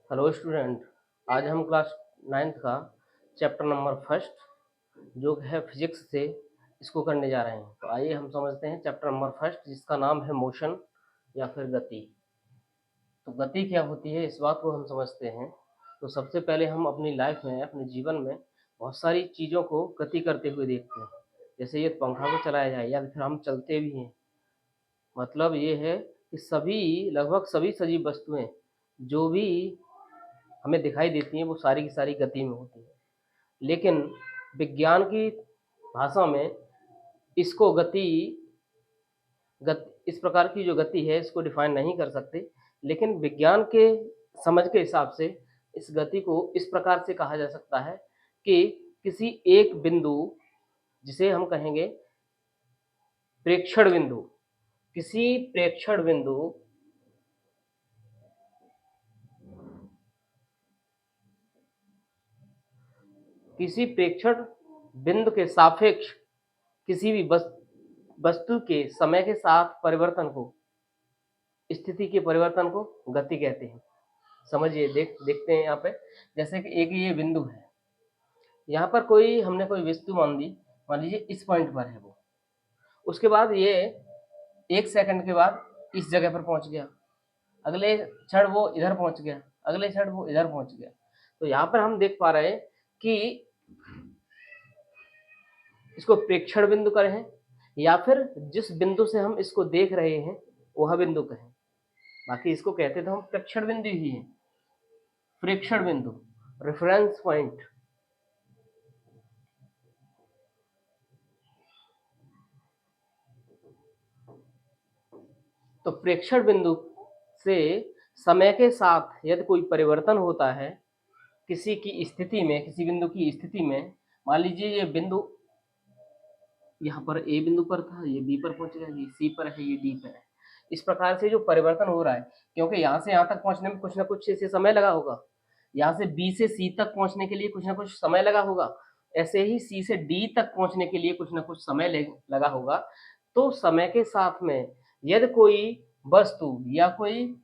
Hello student. आज हम class 9th का चैप्टर नंबर फर्स्ट जो है फिजिक्स से इसको करने जा रहे हैं। तो आइए हम समझते हैं चैप्टर नंबर फर्स्ट जिसका नाम है मोशन या फिर गति। तो गति क्या होती है इस बात को हम समझते हैं। तो सबसे पहले हम अपनी लाइफ में अपने जीवन में बहुत सारी चीज़ों को गति करते हुए देखते हैं। जैसे ये पंखा को चलाया जाए या फिर हम चलते भी हैं। मतलब ये है कि सभी लगभग सभी सजीव वस्तुएं जो भी हमें दिखाई देती हैं वो सारी की सारी गति में होती हैं। लेकिन विज्ञान की भाषा में इसको इस प्रकार की जो गति है इसको डिफाइन नहीं कर सकते। लेकिन विज्ञान के समझ के हिसाब से इस गति को इस प्रकार से कहा जा सकता है कि किसी एक बिंदु जिसे हम कहेंगे प्रेक्षण बिंदु, किसी प्रेक्षण बिंदु किसी प्रेक्षण बिंदु के सापेक्ष किसी भी वस्तु के समय के साथ परिवर्तन को, स्थिति के परिवर्तन को गति कहते हैं। समझिए, देखते हैं यहाँ पे। जैसे कि एक ये बिंदु है, यहाँ पर हमने कोई वस्तु मान लीजिए इस पॉइंट पर है वो। उसके बाद ये 1 सेकंड के बाद इस जगह पर पहुंच गया, अगले क्षण वो इधर पहुंच गया, अगले क्षण वो इधर पहुंच गया। तो यहाँ पर हम देख पा रहे हैं कि इसको प्रेक्षण बिंदु कहें या फिर जिस बिंदु से हम इसको देख रहे हैं वह बिंदु कहें। बाकी इसको कहते तो हम प्रेक्षण बिंदु ही है। प्रेक्षण बिंदु, रेफरेंस पॉइंट। तो प्रेक्षण बिंदु से समय के साथ यदि कोई परिवर्तन होता है किसी की स्थिति में, किसी बिंदु की स्थिति में, मान लीजिए ये बिंदु यहाँ पर ए बिंदु पर था, ये बी पर पहुंच गया, ये सी पर है, ये डी पर है। इस प्रकार से जो परिवर्तन हो रहा है, क्योंकि यहाँ से यहाँ तक पहुंचने में कुछ ना कुछ इसे समय लगा होगा, यहाँ से बी से सी तक पहुंचने के लिए कुछ ना कुछ समय लगा होगा, ऐसे ही सी से डी तक पहुंचने के लिए कुछ ना कुछ समय लगा होगा। तो समय के साथ में यदि कोई वस्तु या कोई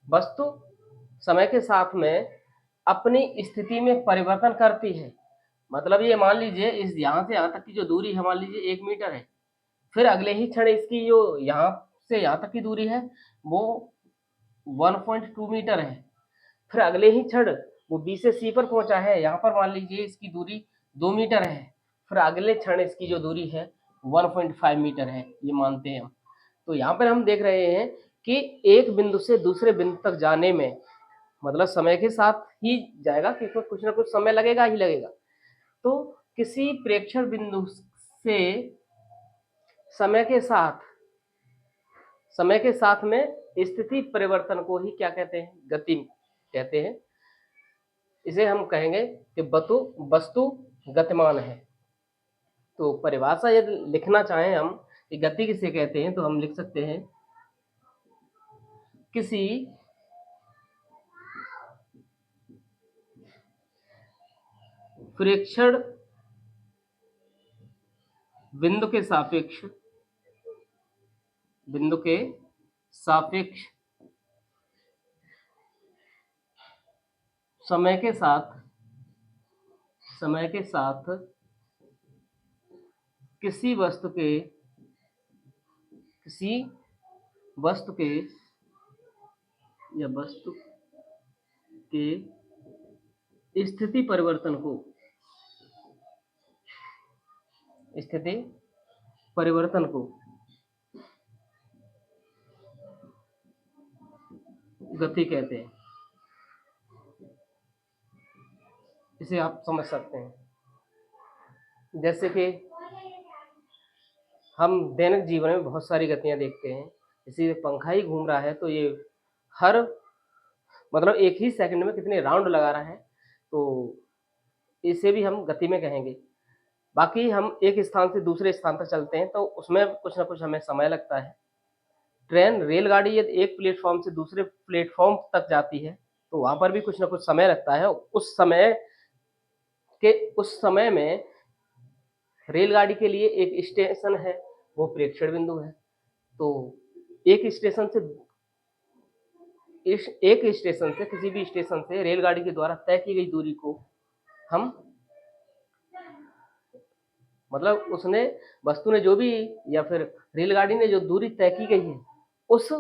वस्तु समय के साथ में अपनी स्थिति में परिवर्तन करती है। मतलब ये मान लीजिए इस यहाँ से यहाँ तक की जो दूरी है मान लीजिए 1 मीटर है, फिर अगले ही क्षण इसकी जो यहाँ से यहाँ तक की दूरी है वो 1.2 मीटर है। फिर अगले ही क्षण वो बी से सी पर पहुंचा है, यहाँ पर मान लीजिए इसकी दूरी 2 मीटर है, फिर अगले क्षण इसकी जो दूरी है 1.5 मीटर है, ये मानते हैं हम। तो यहाँ पर हम देख रहे हैं कि एक बिंदु से दूसरे बिंदु तक जाने में मतलब समय के साथ ही जाएगा, क्योंकि कुछ ना कुछ समय लगेगा ही लगेगा। तो किसी प्रेक्षण बिंदु से समय के साथ में स्थिति परिवर्तन को ही क्या कहते हैं? गति कहते हैं। इसे हम कहेंगे कि वस्तु गतिमान है। तो परिभाषा यदि लिखना चाहें हम कि गति किसे कहते हैं तो हम लिख सकते हैं किसी प्रेक्षण बिंदु के सापेक्ष समय के साथ किसी वस्तु के स्थिति परिवर्तन को गति कहते हैं। इसे आप समझ सकते हैं। जैसे कि हम दैनिक जीवन में बहुत सारी गतियां देखते हैं। जैसे पंखा ही घूम रहा है तो ये हर मतलब एक ही सेकंड में कितने राउंड लगा रहा है, तो इसे भी हम गति में कहेंगे। बाकी हम एक स्थान से दूसरे स्थान तक चलते हैं तो उसमें कुछ ना कुछ हमें समय लगता है। ट्रेन, रेलगाड़ी यदि एक प्लेटफॉर्म से दूसरे प्लेटफॉर्म तक जाती है तो वहां पर भी कुछ ना कुछ समय लगता है। उस समय में रेलगाड़ी के लिए एक स्टेशन है, वो प्रेक्षण बिंदु है। तो एक स्टेशन से किसी भी स्टेशन से रेलगाड़ी के द्वारा तय की गई दूरी को हम मतलब उसने वस्तु ने जो भी या फिर रेलगाड़ी ने जो दूरी तय की गई है उस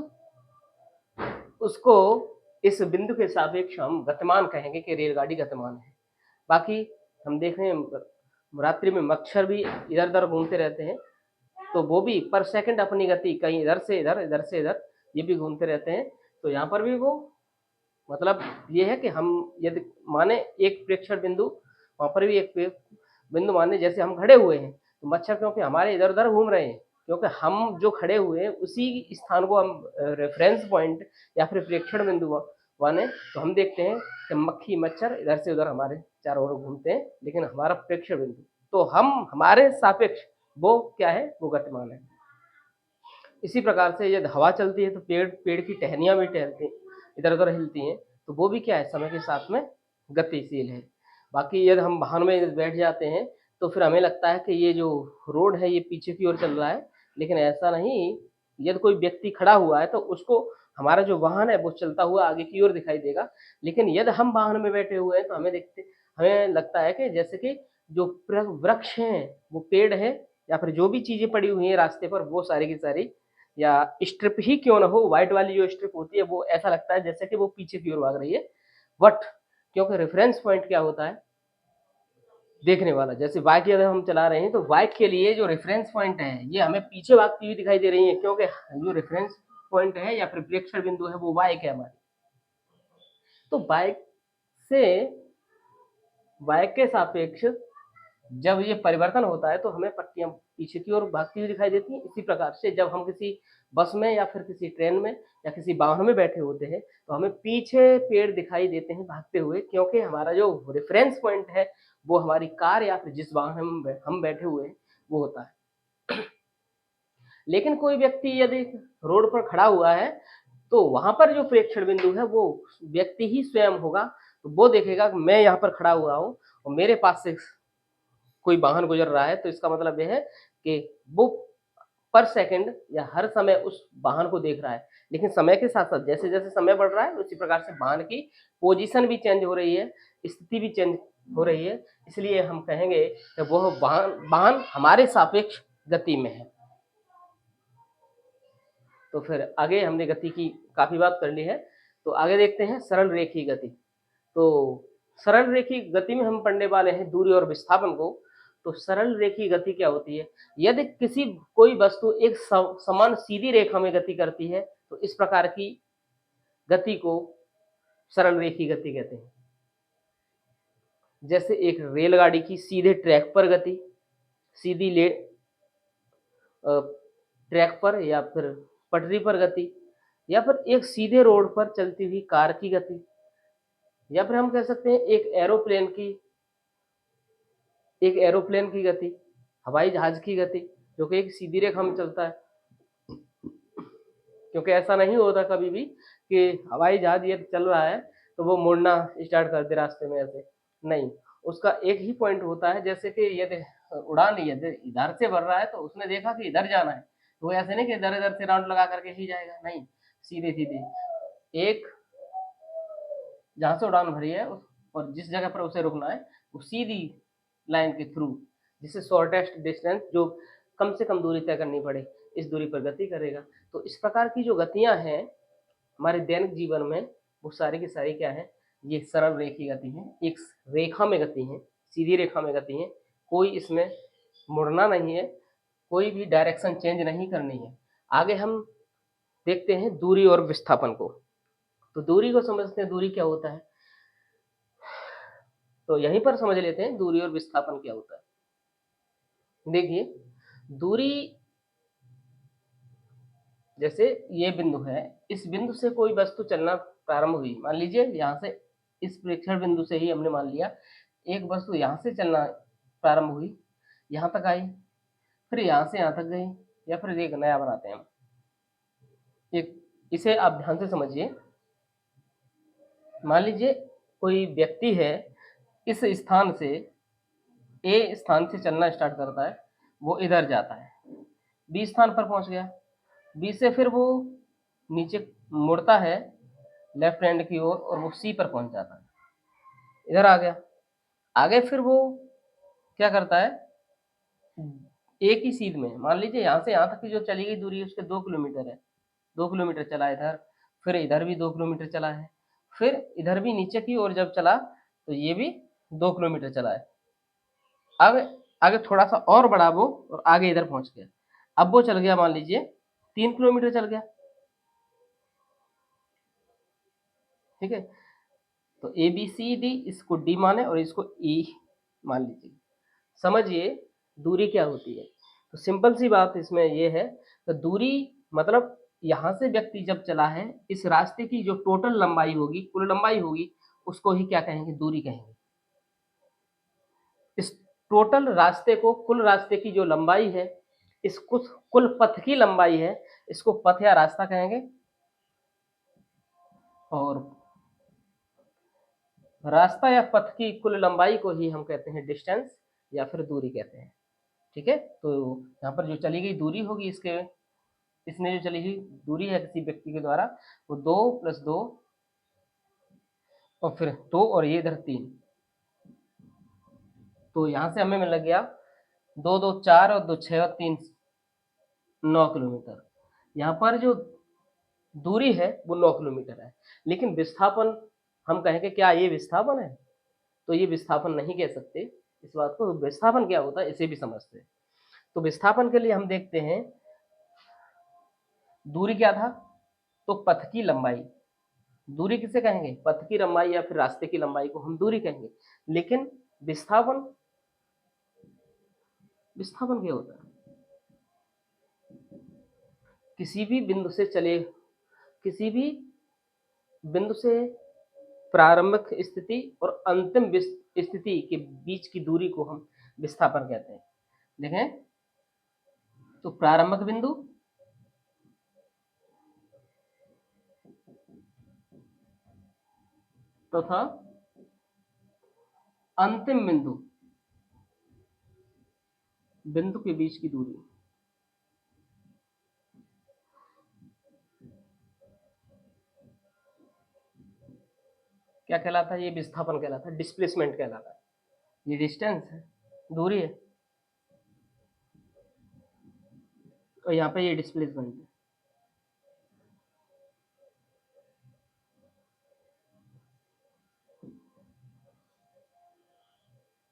उसको इस बिंदु के सापेक्ष हम गतिमान कहेंगे कि रेलगाड़ी गतिमान है। बाकी हम देख रहे हैं रात्रि में मच्छर भी इधर उधर घूमते रहते हैं, तो वो भी पर सेकंड अपनी गति कहीं इधर से इधर ये भी घूमते रहते हैं। तो यहाँ पर भी वो मतलब ये है कि हम यदि माने एक प्रेक्षण बिंदु, वहाँ पर भी एक बिंदु माने जैसे हम खड़े हुए हैं, तो मच्छर क्योंकि हमारे इधर उधर घूम रहे हैं, क्योंकि हम जो खड़े हुए हैं उसी स्थान को हम रेफरेंस पॉइंट या फिर प्रेक्षण बिंदु माने, तो हम देखते हैं कि मक्खी मच्छर इधर से उधर हमारे चारों ओर घूमते हैं, लेकिन हमारा प्रेक्षण बिंदु तो हम हमारे सापेक्ष वो क्या है, वो गतिमान है। इसी प्रकार से यदि हवा चलती है तो पेड़ की टहनियाँ भी टहलती इधर उधर हिलती हैं, तो वो भी क्या है, समय के साथ में गतिशील है। बाकी यदि हम वाहन में बैठ जाते हैं तो फिर हमें लगता है कि ये जो रोड है ये पीछे की ओर चल रहा है, लेकिन ऐसा नहीं। यदि कोई व्यक्ति खड़ा हुआ है तो उसको हमारा जो वाहन है वो चलता हुआ आगे की ओर दिखाई देगा, लेकिन यदि हम वाहन में बैठे हुए हैं तो हमें लगता है कि जैसे कि जो वृक्ष हैं, वो पेड़ है या फिर जो भी चीजें पड़ी हुई हैं रास्ते पर, वो सारी की सारी या स्ट्रिप ही क्यों ना हो, व्हाइट वाली जो स्ट्रिप होती है वो ऐसा लगता है जैसे कि वो पीछे की ओर भाग रही है। बट क्योंकि रेफरेंस पॉइंट क्या होता है, देखने वाला। जैसे बाइक यदि हम चला रहे हैं तो बाइक के लिए जो रेफरेंस पॉइंट है ये हमें पीछे भागती हुई दिखाई दे रही है, क्योंकि जो रेफरेंस पॉइंट है या फिर प्रेक्षण बिंदु है वो बाइक है हमारी। तो बाइक के सापेक्ष जब ये परिवर्तन होता है तो हमें पट्टियां पीछे की ओर भागती हुई दिखाई देती हैं। इसी प्रकार से जब हम किसी बस में या फिर किसी ट्रेन में या किसी वाहन में बैठे होते हैं तो हमें पीछे पेड़ दिखाई देते हैं भागते हुए, क्योंकि हमारा जो रेफरेंस पॉइंट है वो हमारी कार या फिर जिस वाहन में हम बैठे हुए हैं वो होता है। लेकिन कोई व्यक्ति यदि रोड पर खड़ा हुआ है तो वहां पर जो प्रेक्षण बिंदु है वो व्यक्ति ही स्वयं होगा। तो वो देखेगा कि मैं यहाँ पर खड़ा हुआ हूँ और मेरे पास से कोई वाहन गुजर रहा है, तो इसका मतलब यह है कि वो पर सेकंड या हर समय उस वाहन को देख रहा है। लेकिन समय के साथ साथ जैसे जैसे समय बढ़ रहा है उसी प्रकार से वाहन की पोजीशन भी चेंज हो रही है, स्थिति भी चेंज हो रही है। इसलिए हम कहेंगे कि वह वाहन हमारे सापेक्ष गति में है। तो फिर आगे हमने गति की काफी बात कर ली है, तो आगे देखते हैं सरल रेखीय गति। तो सरल रेखीय गति में हम पढ़ने वाले हैं दूरी और विस्थापन को। तो सरल रेखीय गति क्या होती है, यदि कोई वस्तु एक समान सीधी रेखा में गति करती है तो इस प्रकार की गति को सरल रेखीय गति कहते हैं। जैसे एक रेलगाड़ी की सीधे ट्रैक पर गति, सीधी ट्रैक पर या फिर पटरी पर गति, या फिर एक सीधे रोड पर चलती हुई कार की गति, या फिर हम कह सकते हैं एक एरोप्लेन की गति, हवाई जहाज की गति जो कि एक सीधी रेखा में चलता है। क्योंकि ऐसा नहीं होता कभी भी कि हवाई जहाज ये चल रहा है तो वो मुड़ना स्टार्ट कर दे रास्ते में, ऐसे नहीं। उसका एक ही पॉइंट होता है, जैसे कि यदि उड़ान यदि इधर से भर रहा है तो उसने देखा कि इधर जाना है, तो वो ऐसे नहीं कि इधर इधर से राउंड लगा करके ही जाएगा, नहीं, सीधे सीधे एक जहाँ से उड़ान भरी है और जिस जगह पर उसे रुकना है वो सीधी लाइन के थ्रू, जिससे शॉर्टेस्ट डिस्टेंस जो कम से कम दूरी तय करनी पड़े इस दूरी पर गति करेगा। तो इस प्रकार की जो गतियां हैं हमारे दैनिक जीवन में वो सारी की सारी क्या है, ये सरल रेखीय गति है, एक रेखा में गति है, सीधी रेखा में गति है, कोई इसमें मुड़ना नहीं है, कोई भी डायरेक्शन चेंज नहीं करनी है। आगे हम देखते हैं दूरी और विस्थापन को। तो दूरी को समझते हैं, दूरी क्या होता है, तो यहीं पर समझ लेते हैं दूरी और विस्थापन क्या होता है। देखिए दूरी, जैसे ये बिंदु है, इस बिंदु से कोई वस्तु चलना प्रारंभ हुई, मान लीजिए यहाँ से इस प्रेक्षण बिंदु से ही हमने मान लिया एक वस्तु यहाँ से चलना प्रारंभ हुई, यहाँ तक आई, फिर यहाँ से यहाँ तक गई, या फिर एक नया बनाते हैं हम एक, इसे आप ध्यान से समझिए। मान लीजिए कोई व्यक्ति है, इस स्थान से ए स्थान से चलना स्टार्ट करता है, वो इधर जाता है, बी स्थान पर पहुंच गया, बी से फिर वो नीचे मुड़ता है लेफ्ट हैंड की ओर और वो सी पर पहुंच जाता है, इधर आ गया। आगे फिर वो क्या करता है, एक ही सीध में मान लीजिए यहाँ से यहाँ तक की जो चली गई दूरी उसके 2 किलोमीटर है, 2 किलोमीटर चला इधर, फिर इधर भी 2 किलोमीटर चला है, फिर इधर भी नीचे की ओर जब चला तो ये भी 2 किलोमीटर चला है। अब आगे थोड़ा सा और बढ़ा वो और आगे इधर पहुंच गया। अब वो चल गया मान लीजिए 3 किलोमीटर चल गया, ठीक है। तो ए बी सी डी, इसको डी माने और इसको ई मान लीजिए। समझिए दूरी क्या होती है। तो सिंपल सी बात इसमें ये है, तो दूरी मतलब यहाँ से व्यक्ति जब चला है इस रास्ते की जो टोटल लंबाई होगी, कुल लंबाई होगी, उसको ही क्या कहेंगे, दूरी कहेंगे। इस टोटल रास्ते को, कुल रास्ते की जो लंबाई है, इस कुल पथ की लंबाई है, इसको पथ या रास्ता कहेंगे। और रास्ता या पथ की कुल लंबाई को ही हम कहते हैं डिस्टेंस या फिर दूरी कहते हैं, ठीक है। तो यहाँ पर जो चली गई दूरी होगी, इसने जो चली हुई दूरी है किसी व्यक्ति के द्वारा, वो 2 + 2 और फिर 2 और ये इधर 3, तो यहाँ से हमें मिल गया 2 2 4 और 2 6 और 3 9 किलोमीटर। यहाँ पर जो दूरी है वो 9 किलोमीटर है, लेकिन विस्थापन हम कहेंगे क्या ये विस्थापन है, तो ये विस्थापन नहीं कह सकते। इस बात को विस्थापन क्या होता है इसे भी समझते हैं। तो विस्थापन के लिए हम देखते हैं दूरी क्या था, तो पथ की लंबाई। दूरी किसे कहेंगे, पथ की लंबाई या फिर रास्ते की लंबाई को हम दूरी कहेंगे। लेकिन विस्थापन, विस्थापन क्या होता है, किसी भी बिंदु से चले, किसी भी बिंदु से प्रारंभिक स्थिति और अंतिम स्थिति के बीच की दूरी को हम विस्थापन कहते हैं। देखें तो प्रारंभिक बिंदु तथा अंतिम बिंदु, बिंदु के बीच की दूरी क्या कहलाता है, ये विस्थापन कहलाता है, डिस्प्लेसमेंट कहलाता है। ये डिस्टेंस है, दूरी है, और यहाँ पे ये डिस्प्लेसमेंट है।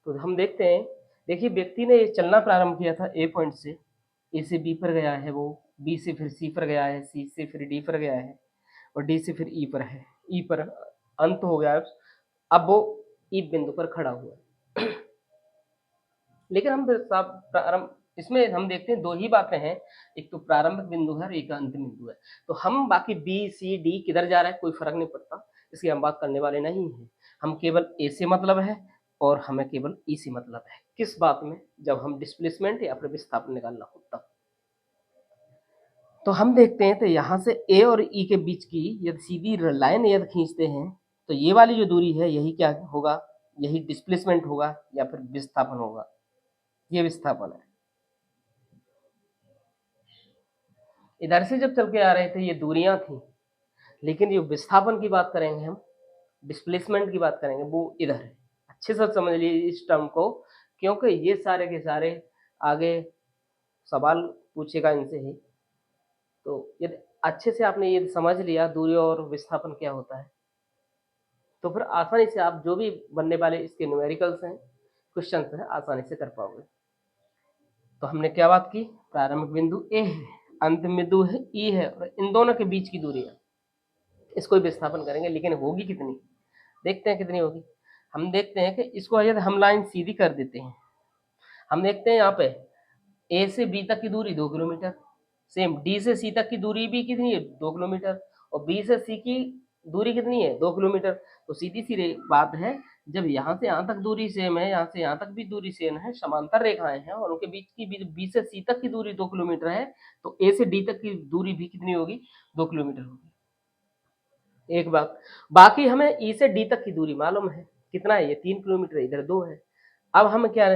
तो हम देखते हैं, देखिए व्यक्ति ने ये चलना प्रारंभ किया था ए पॉइंट से, ए से बी पर गया है, वो बी से फिर सी पर गया है, सी से फिर डी पर गया है, और डी से फिर ई पर है, ई पर अंत हो गया। अब वो ई बिंदु पर खड़ा हुआ है। लेकिन हम प्रारंभ, इसमें हम देखते हैं दो ही बातें हैं, एक तो प्रारंभिक बिंदु है और एक अंतिम बिंदु है। तो हम बाकी बी सी डी किधर जा रहा है कोई फर्क नहीं पड़ता, इसकी हम बात करने वाले नहीं हैं। हम केवल ए से मतलब है और हमें केवल ई से मतलब है, किस बात में, जब हम डिस्प्लेसमेंट या फिर विस्थापन निकालना हो तब। तो हम देखते हैं, तो यहाँ से ए और ई के बीच की यदि सीधी लाइन यदि खींचते हैं, तो ये वाली जो दूरी है यही क्या होगा, यही डिस्प्लेसमेंट होगा या फिर विस्थापन होगा। ये विस्थापन है। इधर से जब चल के आ रहे थे ये दूरियां थी, लेकिन जो विस्थापन की बात करेंगे हम, डिस्प्लेसमेंट की बात करेंगे, वो इधर है। अच्छे से समझ लीजिए इस टर्म को, क्योंकि ये सारे के सारे आगे सवाल पूछेगा इनसे ही। तो यदि अच्छे से आपने ये समझ लिया दूरी और विस्थापन क्या होता है, तो फिर आसानी से आप जो भी बनने वाले इसके न्यूमेरिकल्स हैं, क्वेश्चन हैं, आसानी से कर पाओगे। तो हमने क्या बात की, प्रारंभिक बिंदु ए है, अंतिम बिंदु है ई है, और इन दोनों के बीच की दूरी है, इसको विस्थापन करेंगे। लेकिन होगी कितनी, देखते हैं कितनी होगी। हम देखते हैं कि इसको यदि हम लाइन सीधी कर देते हैं, हम देखते हैं यहाँ पे ए से बी तक की दूरी 2 किलोमीटर, सेम डी से सी तक की दूरी भी कितनी है, 2 किलोमीटर, और बी से सी की दूरी कितनी है, 2 किलोमीटर। तो सीधी सी बात है, जब यहाँ से यहाँ तक दूरी सेम है, यहाँ से यहाँ तक भी दूरी सेम है, समांतर रेखाएं हैं और उनके बीच की बी से सी तक की दूरी 2 किलोमीटर है, तो ए से डी तक की दूरी भी कितनी होगी, 2 किलोमीटर होगी। एक बात, बाकी हमें ई से डी तक की दूरी मालूम है, कितना है, ये 3 किलोमीटर, इधर 2 है। अब हम क्या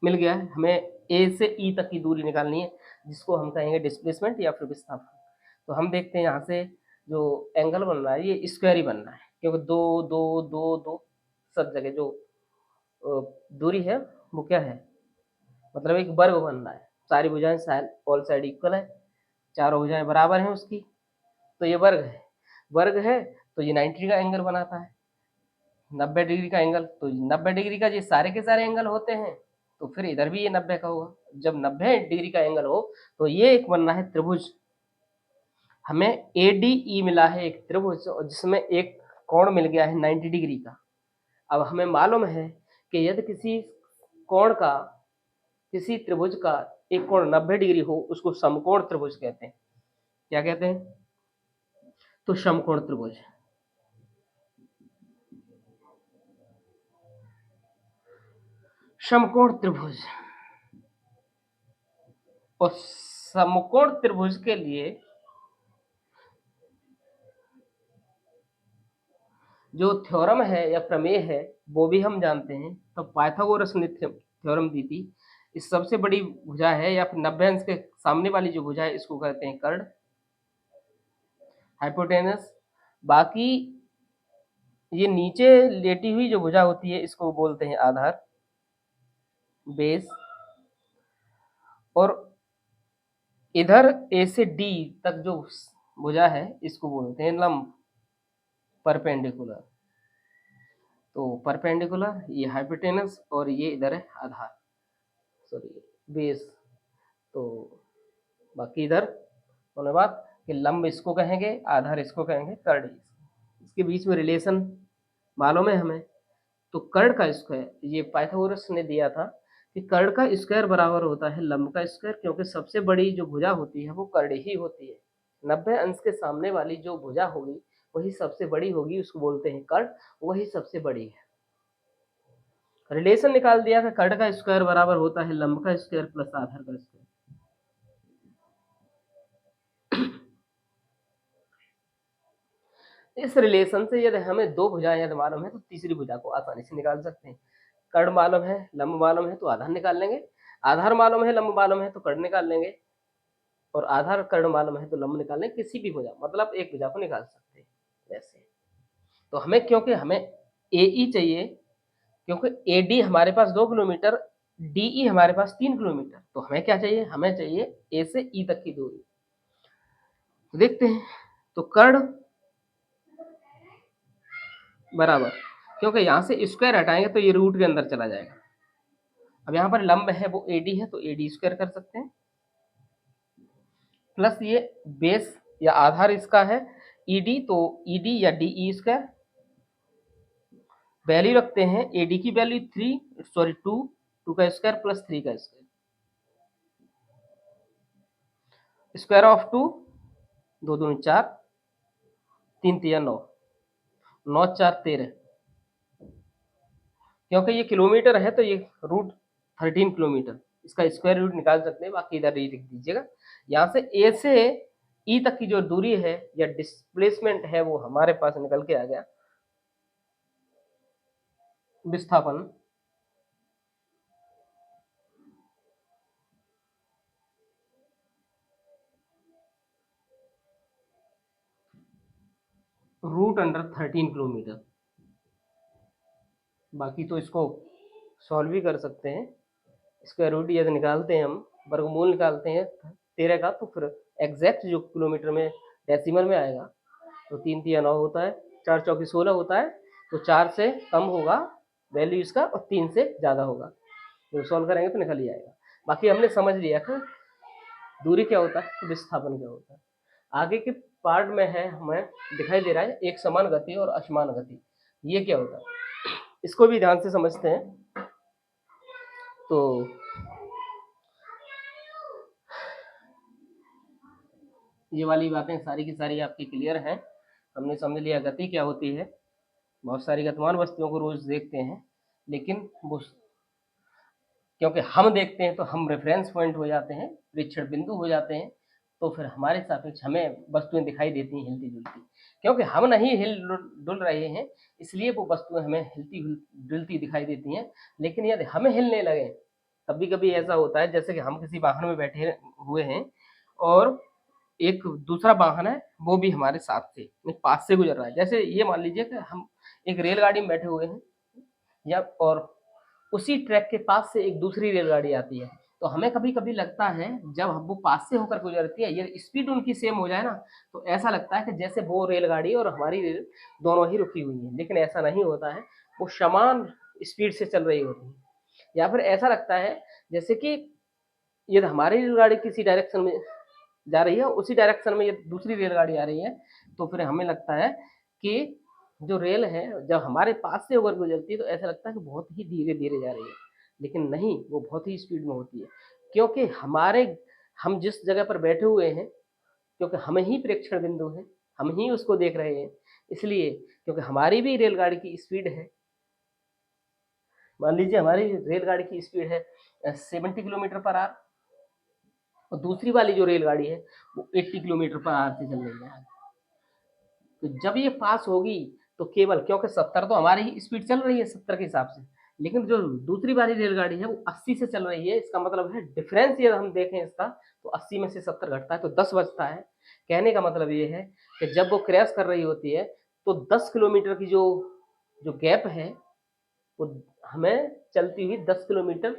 मिल गया है, हमें ए से ई तक की दूरी निकालनी है, जिसको हम कहेंगे डिस्प्लेसमेंट या फिर विस्थापन। तो हम देखते हैं यहाँ से जो एंगल बन रहा है ये स्क्वायर ही बन रहा है, क्योंकि दो दो दो दो सब जगह जो दूरी है वो क्या है, मतलब एक वर्ग बन रहा है। सारी भुजाएं साइड ऑल साइड इक्वल है, चारों भुजाएं बराबर हैं उसकी, तो ये वर्ग है। वर्ग है तो ये 90 का एंगल बनाता है, 90 डिग्री का एंगल। तो 90 डिग्री का ये सारे के सारे एंगल होते हैं, तो फिर इधर भी ये 90 का होगा। जब 90 डिग्री का एंगल हो तो ये एक बनना है त्रिभुज। हमें ADE मिला है एक त्रिभुज, और जिसमें एक कोण मिल गया है 90 डिग्री का। अब हमें मालूम है कि यदि किसी कोण का, किसी त्रिभुज का एक कोण 90 डिग्री हो, उसको समकोण त्रिभुज कहते हैं। क्या कहते हैं? तो समकोण त्रिभुज। समकोण त्रिभुज। और समकोण त्रिभुज के लिए जो थ्योरम है या प्रमेय है वो भी हम जानते हैं। तो पाइथागोरस ने थ्योरम दी थी। इस सबसे बड़ी भुजा है या फिर 90 अंश के सामने वाली जो भुजा है इसको कहते हैं कर्ण, हाइपोटेनस। बाकी ये नीचे लेटी हुई जो भुजा होती है इसको बोलते हैं आधार, बेस। और इधर ए से डी तक जो भुजा है इसको बोलते हैं लंब, परपेंडिकुलर। तो परपेंडिकुलर ये हाइपोटेनस और ये इधर है आधार, सॉरी बेस। तो बाकी इधर होने बाद कि लंब इसको कहेंगे, आधार इसको कहेंगे, कर्ण। इसके बीच में रिलेशन मालूम है हमें। तो कर्ण का स्क्वायर, ये पाइथागोरस ने दिया था कि कर्ण का स्क्वायर बराबर होता है लंब का स्क्वायर, क्योंकि सबसे बड़ी जो भुजा होती है वो कर्ण ही होती है। 90 अंश के सामने वाली जो भुजा होगी वही सबसे बड़ी होगी, उसको बोलते हैं कर्ण, वही सबसे बड़ी है। रिलेशन निकाल दिया कि कर्ण का स्क्वायर बराबर होता है लंब का स्क्वायर प्लस आधार का स्क्वायर। इस रिलेशन से यदि हमें दो भुजाएं यदि मालूम है तो तीसरी भुजा को आसानी से निकाल सकते हैं। कर्ण मालूम है, लंब मालूम है तो आधार निकाल लेंगे, आधार मालूम है, लंब मालूम है तो कर्ण निकाल लेंगे, और आधार कर्ण मालूम है तो लंब निकाल लेंगे। किसी भी भुजा, मतलब एक भुजा को निकाल सकते हैं वैसे। तो हमें, क्योंकि हमें AE चाहिए, क्योंकि AD हमारे पास 2 किलोमीटर, DE हमारे पास 3 किलोमीटर, तो हमें क्या चाहिए, हमें चाहिए A से E तक की दूरी। तो देखते हैं, तो कर्ण बराबर, क्योंकि यहाँ से स्क्वायर हटाएंगे तो ये रूट के अंदर चला जाएगा। अब यहाँ पर लंब है वो AD है तो AD स्क्वायर कर सकते हैं, प्लस ये बेस या आधार इसका है ED, तो ED या DE स्क्वायर। वैल्यू रखते हैं, AD की वैल्यू 2 का स्क्वायर प्लस 3 का स्क्वायर, स्क्वायर ऑफ 2, 2 दूनी 4, 3 तिया 9, 9 4 13। क्योंकि ये किलोमीटर है तो ये रूट 13 किलोमीटर, इसका स्क्वायर रूट निकाल सकते हैं, बाकी इधर ही लिख दीजिएगा। यहाँ से A से E तक की जो दूरी है या डिस्प्लेसमेंट है वो हमारे पास निकल के आ गया, विस्थापन √13 किलोमीटर। बाकी तो इसको सॉल्व भी कर सकते हैं। स्क्वायर रूट यदि निकालते हैं हम, वर्गमूल निकालते हैं 13 का, तो फिर एग्जैक्ट जो किलोमीटर में डेसिमल में आएगा तो 3 तिया 9 होता है, 4 चौकी 16 होता है, तो 4 से कम होगा वैल्यू इसका और 3 से ज़्यादा होगा। तो सॉल्व करेंगे तो निकल ही आएगा। बाकी हमने समझ लिया कि दूरी क्या होता है, तो विस्थापन क्या होता है। आगे के पार्ट में है, हमें दिखाई दे रहा है एक समान गति और असमान गति, ये क्या होता है इसको भी ध्यान से समझते हैं। तो ये वाली बातें सारी की सारी आपकी क्लियर हैं। हमने समझ लिया गति क्या होती है। बहुत सारी गतिमान वस्तुओं को रोज देखते हैं, लेकिन वो क्योंकि हम देखते हैं तो हम रेफरेंस पॉइंट हो जाते हैं, परीक्षण बिंदु हो जाते हैं, तो फिर हमारे सापेक्ष हमें वस्तुएं दिखाई देती हैं हिलती जुलती, क्योंकि हम नहीं हिल डुल रहे हैं इसलिए वो वस्तुएं हमें हिलती डुलती दिखाई देती हैं। लेकिन यदि हम हिलने लगे, कभी कभी ऐसा होता है जैसे कि हम किसी वाहन में बैठे हुए हैं और एक दूसरा वाहन है वो भी हमारे साथ से पास से गुजर रहा है। जैसे ये मान लीजिए कि हम एक रेलगाड़ी में बैठे हुए हैं या और उसी ट्रैक के पास से एक दूसरी रेलगाड़ी आती है, तो हमें कभी-कभी लगता है जब हम वो पास से होकर गुजरती है, ये स्पीड उनकी सेम हो जाए ना, तो ऐसा लगता है कि जैसे वो रेलगाड़ी और हमारी रेल दोनों ही रुकी हुई हैं, लेकिन ऐसा नहीं होता है, वो समान स्पीड से चल रही होती हैं। या फिर ऐसा लगता है जैसे कि ये हमारी रेलगाड़ी किसी डायरेक्शन में जा रही है, उसी डायरेक्शन में ये दूसरी रेलगाड़ी आ रही है, तो फिर हमें लगता है कि जो रेल है जब हमारे पास से होकर गुजरती है तो ऐसा लगता है कि बहुत ही धीरे-धीरे जा रही है, लेकिन नहीं वो बहुत ही स्पीड में होती है। क्योंकि हम जिस जगह पर बैठे हुए हैं, क्योंकि हम ही प्रेक्षण बिंदु हैं, हम ही उसको देख रहे हैं, इसलिए क्योंकि हमारी भी रेलगाड़ी की स्पीड है, मान लीजिए हमारी रेलगाड़ी की स्पीड है 70 किलोमीटर पर आवर और दूसरी वाली जो रेलगाड़ी है वो 80 किलोमीटर पर आवर से चल रही है। तो जब ये पास होगी तो केवल क्योंकि 70 तो हमारी ही स्पीड चल रही है 70 के हिसाब से, लेकिन जो दूसरी वाली रेलगाड़ी है वो 80 से चल रही है। इसका मतलब है डिफरेंस यदि हम देखें इसका तो 80 में से 70 घटता है तो 10 बचता है। कहने का मतलब ये है कि जब वो क्रैश कर रही होती है तो 10 किलोमीटर की जो जो गैप है वो हमें चलती हुई 10 किलोमीटर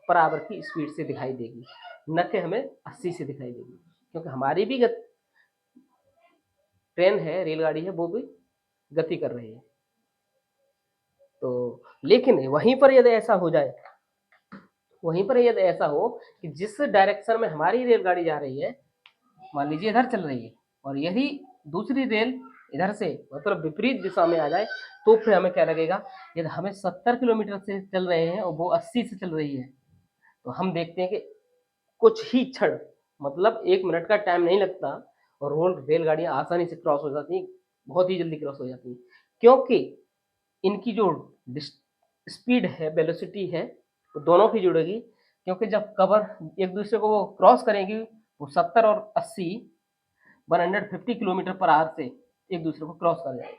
पर आवर की स्पीड से दिखाई देगी, न कि हमें 80 से दिखाई देगी, क्योंकि हमारी भी ट्रेन है, रेलगाड़ी है, वो भी गति कर रही है। तो लेकिन वहीं पर यदि ऐसा हो कि जिस डायरेक्शन में हमारी रेलगाड़ी जा रही है, मान लीजिए इधर चल रही है और यही दूसरी रेल इधर से मतलब विपरीत दिशा में आ जाए, तो फिर हमें क्या लगेगा, यदि हमें 70 किलोमीटर से चल रहे हैं और वो 80 से चल रही है, तो हम देखते हैं कि कुछ ही क्षण मतलब 1 मिनट का टाइम नहीं लगता और रोड रेलगाड़ियाँ आसानी से क्रॉस हो जाती हैं, बहुत ही जल्दी क्रॉस हो जाती हैं। क्योंकि इनकी जो डिस स्पीड है, वेलोसिटी है, वो दोनों की जुड़ेगी, क्योंकि जब कवर एक-दूसरे को वो क्रॉस करेंगी, वो 70 और 80 150 किलोमीटर पर आवर से एक-दूसरे को क्रॉस कर जाएँगे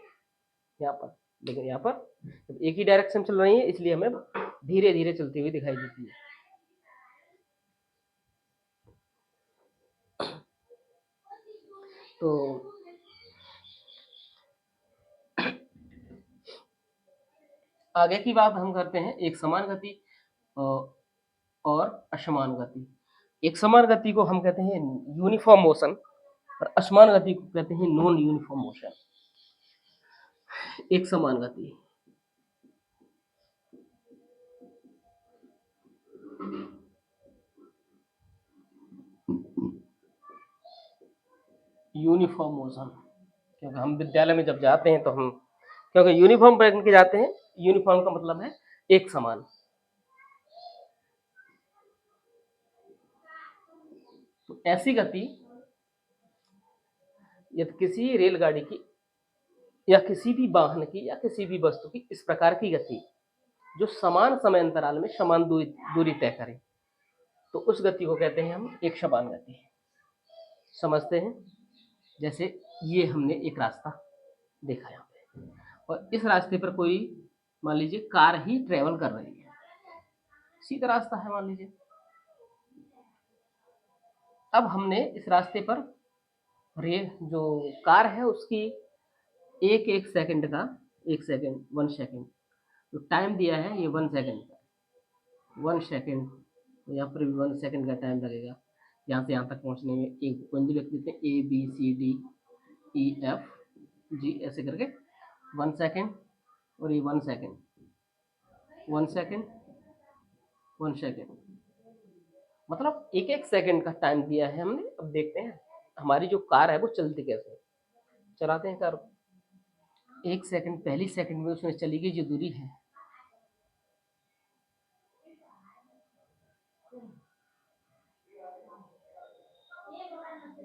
यहाँ पर। लेकिन यहाँ पर एक ही डायरेक्शन चल रही है, इसलिए हमें धीरे-धीरे चलती हुई दिखाई देती है। तो आगे की बात हम करते हैं एक समान गति अ, और असमान गति। एक समान गति को हम कहते हैं यूनिफॉर्म मोशन और असमान गति को कहते हैं नॉन यूनिफॉर्म मोशन। एक समान गति यूनिफॉर्म मोशन, क्योंकि हम विद्यालय में जब जाते हैं तो हम क्योंकि यूनिफॉर्म पहन के जाते हैं, यूनिफॉर्म का मतलब है एक समान। तो ऐसी गति यदि किसी रेलगाड़ी की या किसी भी वाहन की या किसी भी वस्तु की इस प्रकार की गति जो समान समय अंतराल में समान दूरी तय करे, तो उस गति को कहते हैं हम एक समान गति। समझते हैं? जैसे ये हमने एक रास्ता देखा यहाँ पे और इस रास्ते पर कोई मान लीजिए कार ही ट्रेवल कर रही है, सीधा रास्ता है मान लीजिए। अब हमने इस रास्ते पर जो कार है उसकी एक एक सेकंड का 1 सेकंड 1 सेकंड जो टाइम दिया है ये 1 सेकंड का 1 सेकंड यहाँ पर भी 1 सेकंड का टाइम लगेगा यहाँ से यहाँ तक पहुँचने में। एक कुंजी लिख देते हैं ABCDEFG ऐसे करके 1 सेकंड और ये 1 सेकंड 1 सेकंड 1 सेकंड मतलब एक एक सेकंड का टाइम दिया है हमने। अब देखते हैं हमारी जो कार है वो चलती कैसे। चलाते हैं कार, 1 सेकंड पहली सेकंड में उसमें चली गई जो दूरी है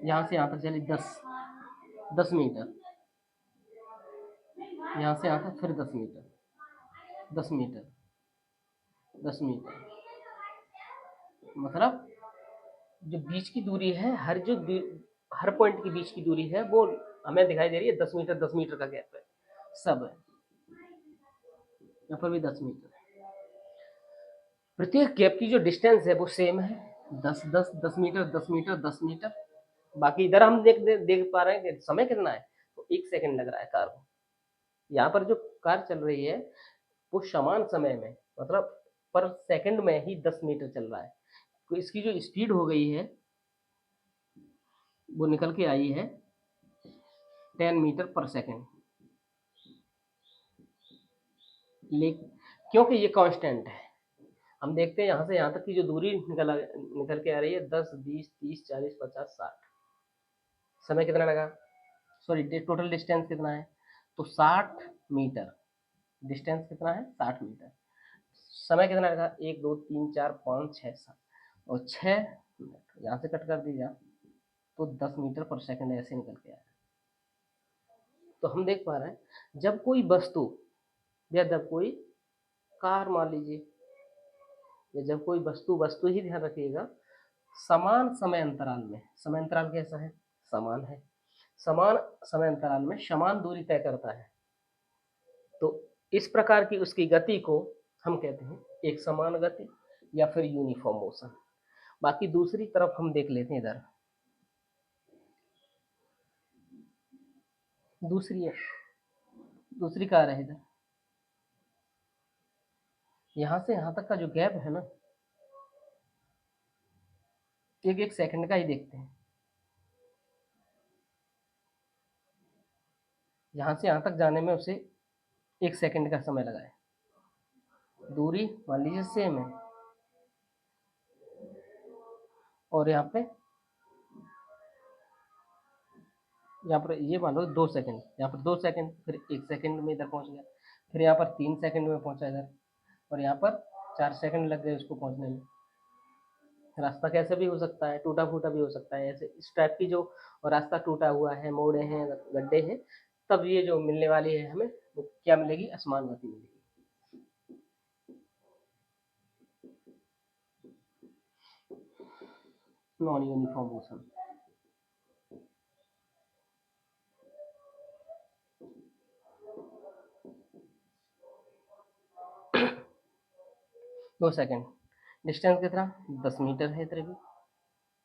यहाँ से यहाँ तक चली 10 मीटर, यहाँ से यहाँ तक फिर 10 मीटर 10 मीटर मतलब जो बीच की दूरी है हर पॉइंट के बीच की दूरी है वो हमें दिखाई दे रही है 10 मीटर 10 मीटर का गैप है सब है। यहाँ पर भी 10 मीटर, प्रत्येक गैप की जो डिस्टेंस है वो सेम है 10 10 10 मीटर 10 मीटर 10 मीटर बाकी इधर हम देख पा रहे हैं कि समय कितना है, तो 1 सेकंड लग रहा है कार को। यहाँ पर जो कार चल रही है, वो समान समय में मतलब पर सेकंड में ही 10 मीटर चल रहा है। तो इसकी जो स्पीड हो गई है, वो निकल के आई है 10 मीटर पर सेकंड। लेकिन क्योंकि ये कांस्टेंट है, हम देखते हैं यहाँ से यहाँ तक की जो दूरी निकल के आ रही है 10, 20, 30, 40, 50, 60। समय कितना लगा, सॉरी टोटल डिस्टेंस कितना है, तो 60 मीटर। डिस्टेंस कितना है, 60 मीटर। समय कितना लगा, 1, 2, 3, 4, 5, 6, 7 और 6 मिनट। यहाँ से कट कर दीजिए तो 10 मीटर पर सेकंड ऐसे निकल के आया। तो हम देख पा रहे हैं जब कोई वस्तु या जब कोई कार मान लीजिए, या जब कोई वस्तु वस्तु ही ध्यान रखिएगा, समान समय अंतराल में, समय अंतराल कैसा है, समान है, समान समय अंतराल में समान दूरी तय करता है, तो इस प्रकार की उसकी गति को हम कहते हैं एक समान गति या फिर यूनिफॉर्म मोशन। बाकी दूसरी तरफ हम देख लेते हैं, इधर दूसरी कार है। इधर यहाँ से यहाँ तक का जो गैप है ना, एक एक सेकंड का ही देखते हैं। यहाँ से यहाँ तक जाने में उसे 1 सेकंड का समय लगा है। दूरी मान लीजिए सेम है, और यहाँ पर ये मान लो 2 सेकंड, यहाँ पर 2 सेकंड, फिर 1 सेकंड में इधर पहुँच गया, फिर यहाँ पर 3 सेकंड में पहुँचा इधर, और यहाँ पर 4 सेकंड लग गए उसको पहुँचने में। रास्ता कैसे भी हो सकता है, टूटा फूटा भी हो सकता है, ऐसे इस टाइप की जो रास्ता टूटा हुआ है, मोड़े हैं, गड्ढे हैं, तब ये जो मिलने वाली है हमें, वो क्या मिलेगी, असमान गति मिलेगी। Non uniform motion. दो सेकंड। डिस्टेंस कितना, 10 मीटर है इधर भी,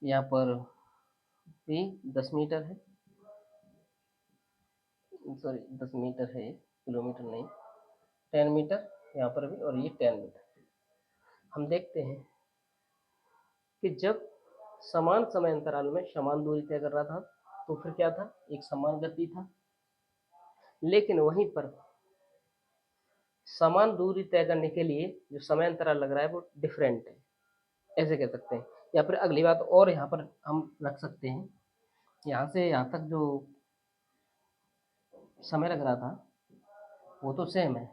यहाँ पर भी 10 मीटर है, सॉरी 10 मीटर है, किलोमीटर नहीं, 10 मीटर यहाँ पर भी, और ये 10 मीटर। हम देखते हैं कि जब समान समय अंतराल में समान दूरी तय कर रहा था, तो फिर क्या था, एक समान गति था। लेकिन वहीं पर समान दूरी तय करने के लिए जो समय अंतराल लग रहा है वो डिफरेंट है, ऐसे कह सकते हैं। या फिर अगली बात और यहाँ पर हम रख सकते हैं, यहाँ से यहाँ तक जो समय लग रहा था वो तो सेम है।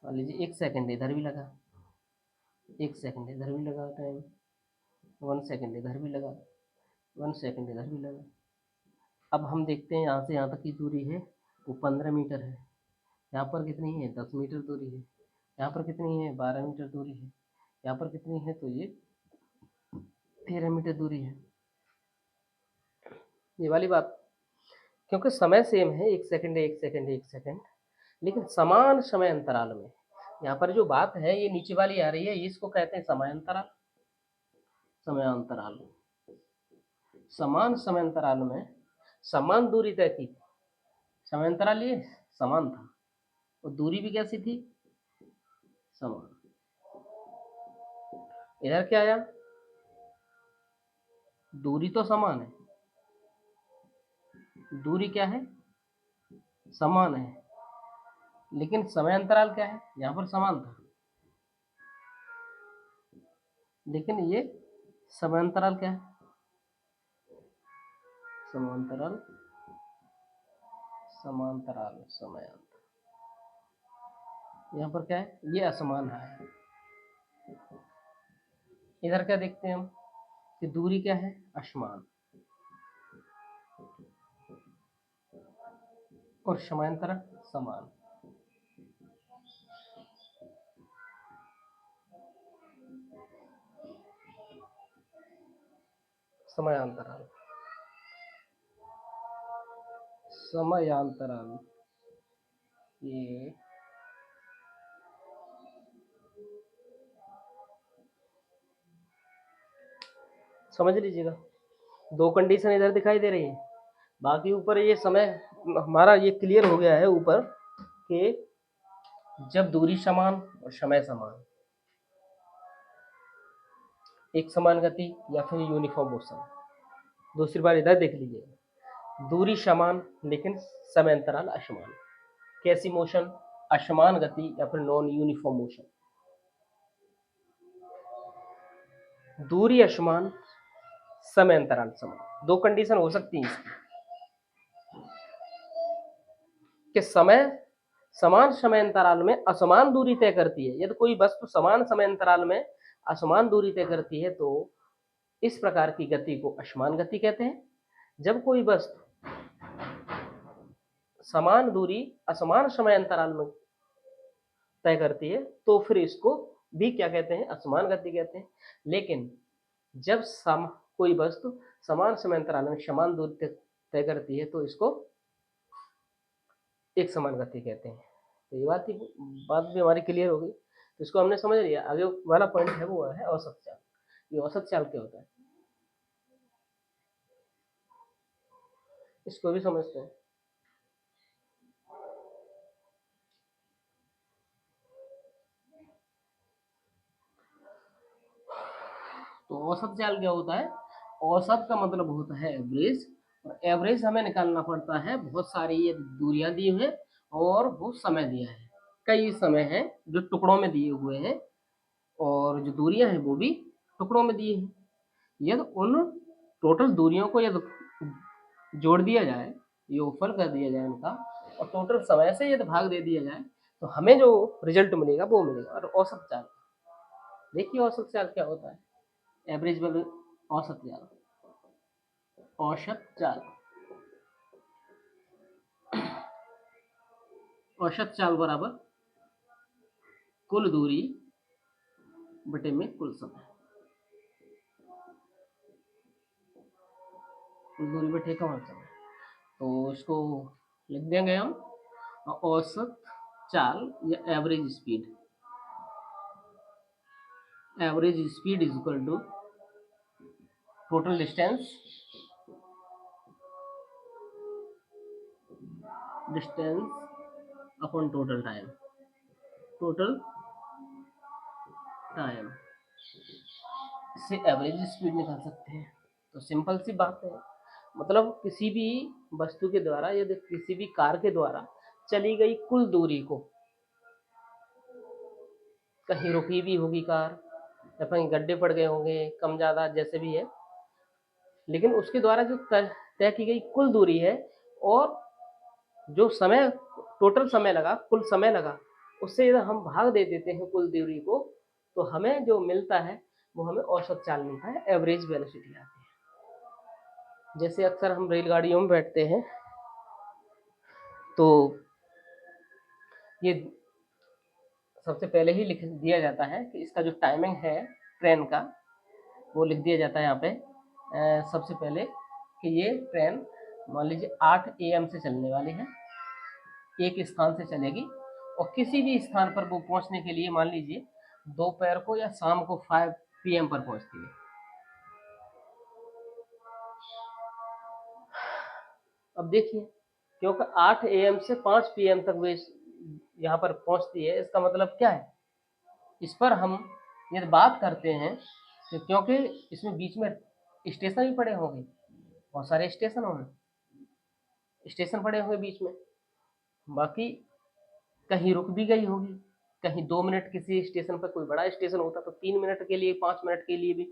मान लीजिए 1 सेकंड इधर भी लगा, 1 सेकंड इधर भी लगा टाइम, 1 सेकंड इधर भी लगा, 1 सेकंड इधर भी लगा। अब हम देखते हैं यहाँ से यहाँ तक की दूरी है वो 15 मीटर है, यहाँ पर कितनी है, 10 मीटर दूरी है, यहाँ पर कितनी है, 12 मीटर दूरी है, यहाँ पर कितनी है, तो ये 13 मीटर दूरी है। ये वाली बात, क्योंकि समय सेम है, 1 सेकंड, 1 सेकंड, 1 सेकंड, लेकिन समान समय अंतराल में। यहाँ पर जो बात है ये नीचे वाली आ रही है, इसको कहते हैं समयांतराल। समयांतराल, समान समय अंतराल में समान दूरी तय की। समय अंतराल ये समान था, और दूरी भी कैसी थी, समान। इधर क्या आया, दूरी तो समान है, दूरी क्या है, समान है, लेकिन समय अंतराल क्या है, यहाँ पर समान था, लेकिन ये समांतराल क्या है, समांतराल, समांतराल, समांतर। यहाँ पर क्या है, ये असमान है। इधर क्या देखते हैं हम कि दूरी क्या है, असमान, और समांतर समान। समयांतराल, समयांतराल, ये समझ लीजिएगा। दो कंडीशन इधर दिखाई दे रही है। बाकी ऊपर ये समय हमारा ये क्लियर हो गया है ऊपर कि जब दूरी समान और समय समान, एक समान गति या फिर यूनिफॉर्म मोशन। दूसरी बार इधर देख लीजिए, दूरी समान लेकिन समय अंतराल असमान। कैसी मोशन? असमान गति या फिर नॉन यूनिफॉर्म मोशन। दूरी असमान, समय अंतराल समान, दो कंडीशन हो सकती है इसकी कि समय समान समय अंतराल में असमान दूरी तय करती है। यदि कोई वस्तु समान समय अंतराल में असमान दूरी तय करती है तो इस प्रकार की गति को असमान गति कहते हैं। जब कोई वस्तु समान दूरी असमान समय अंतराल में तय करती है तो फिर इसको भी क्या कहते हैं? असमान गति कहते हैं। लेकिन जब कोई वस्तु समान समय अंतराल में समान दूरी तय करती है तो इसको एक समान गति कहते हैं। तो ये बात भी हमारी क्लियर हो गई। तो इसको हमने समझ लिया। आगे वाला पॉइंट है वो है औसत चाल। ये औसत चाल क्या होता है इसको भी समझते हैं। तो औसत चाल क्या होता है? औसत का मतलब होता है एवरेज, और एवरेज हमें निकालना पड़ता है। बहुत सारी ये दूरियां दी हुई है और वो समय दिया है। कई समय हैं जो टुकड़ों में दिए हुए हैं और जो दूरियां हैं वो भी टुकड़ों में दिए हैं। यदि उन टोटल दूरियों को यदि जोड़ दिया जाए, योगफल कर दिया जाए उनका, और टोटल समय से यदि भाग दे दिया जाए तो हमें जो रिजल्ट मिलेगा वो मिलेगा। और औसत चाल, देखिए औसत चाल क्या होता है? एवरेज वैल्यू, औसत चाल। औसत चाल, औसत चाल बराबर कुल दूरी बटे में कुल समय। कुल दूरी बटे का समय, तो इसको लिख देंगे हम औसत चाल या average speed. Average speed is equal to total distance upon total time. Total time से एवरेज स्पीड निकाल सकते हैं। तो सिंपल सी बात है, मतलब किसी भी वस्तु के द्वारा यदि किसी भी कार के द्वारा चली गई कुल दूरी को, कहीं रुकी भी होगी कार या कहीं गड्ढे पड़ गए होंगे कम ज़्यादा जैसे भी है, लेकिन उसके द्वारा जो तय की गई कुल दूरी है और जो समय टोटल समय लगा, कुल समय लगा, उससे यदि हम भाग दे देते हैं कुल दूरी को तो हमें जो मिलता है वो हमें औसत चाल मिलता है, एवरेज वेलोसिटी आती है। जैसे अक्सर हम रेलगाड़ियों में बैठते हैं तो ये सबसे पहले ही लिख दिया जाता है कि इसका जो टाइमिंग है ट्रेन का वो लिख दिया जाता है यहाँ पे सबसे पहले कि ये ट्रेन मान लीजिए 8 AM से चलने वाली है, एक स्थान से चलेगी और किसी भी स्थान पर वो पहुंचने के लिए मान लीजिए दोपहर को या शाम को 5 PM पर पहुंचती है। अब देखिए, क्योंकि 8 AM से 5 PM तक वे यहाँ पर पहुंचती है, इसका मतलब क्या है? इस पर हम यदि बात करते हैं तो क्योंकि इसमें बीच में स्टेशन भी पड़े होंगे, बहुत सारे स्टेशन होंगे, स्टेशन पड़े होंगे बीच में, बाकी कहीं रुक भी गई होगी, कहीं 2 मिनट किसी स्टेशन पर, कोई बड़ा स्टेशन होता तो 3 मिनट के लिए 5 मिनट के लिए भी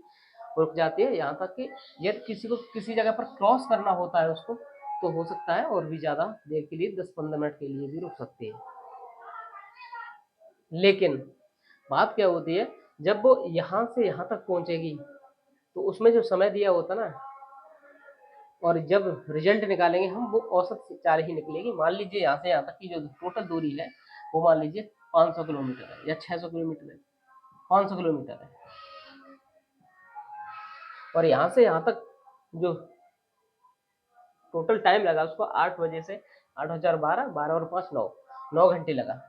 रुक जाती है। यहाँ तक कि यदि किसी को किसी जगह पर क्रॉस करना होता है उसको तो हो सकता है और भी ज़्यादा देर के लिए 10-15 मिनट के लिए भी रुक सकती है। लेकिन बात क्या होती है, जब वो यहाँ से यहाँ तक पहुँचेगी तो उसमें जो समय दिया होता ना, और जब रिजल्ट निकालेंगे हम वो औसत चाल ही निकलेगी। मान लीजिए यहाँ से यहाँ तक की जो टोटल दूरी है वो मान लीजिए 500 किलोमीटर है या 600 किलोमीटर है, 500 किलोमीटर है, और यहाँ से यहाँ तक जो टोटल टाइम लगा उसको 8 बजे से 8 और 4 12, 12 और 5 9, 9 घंटे लगा।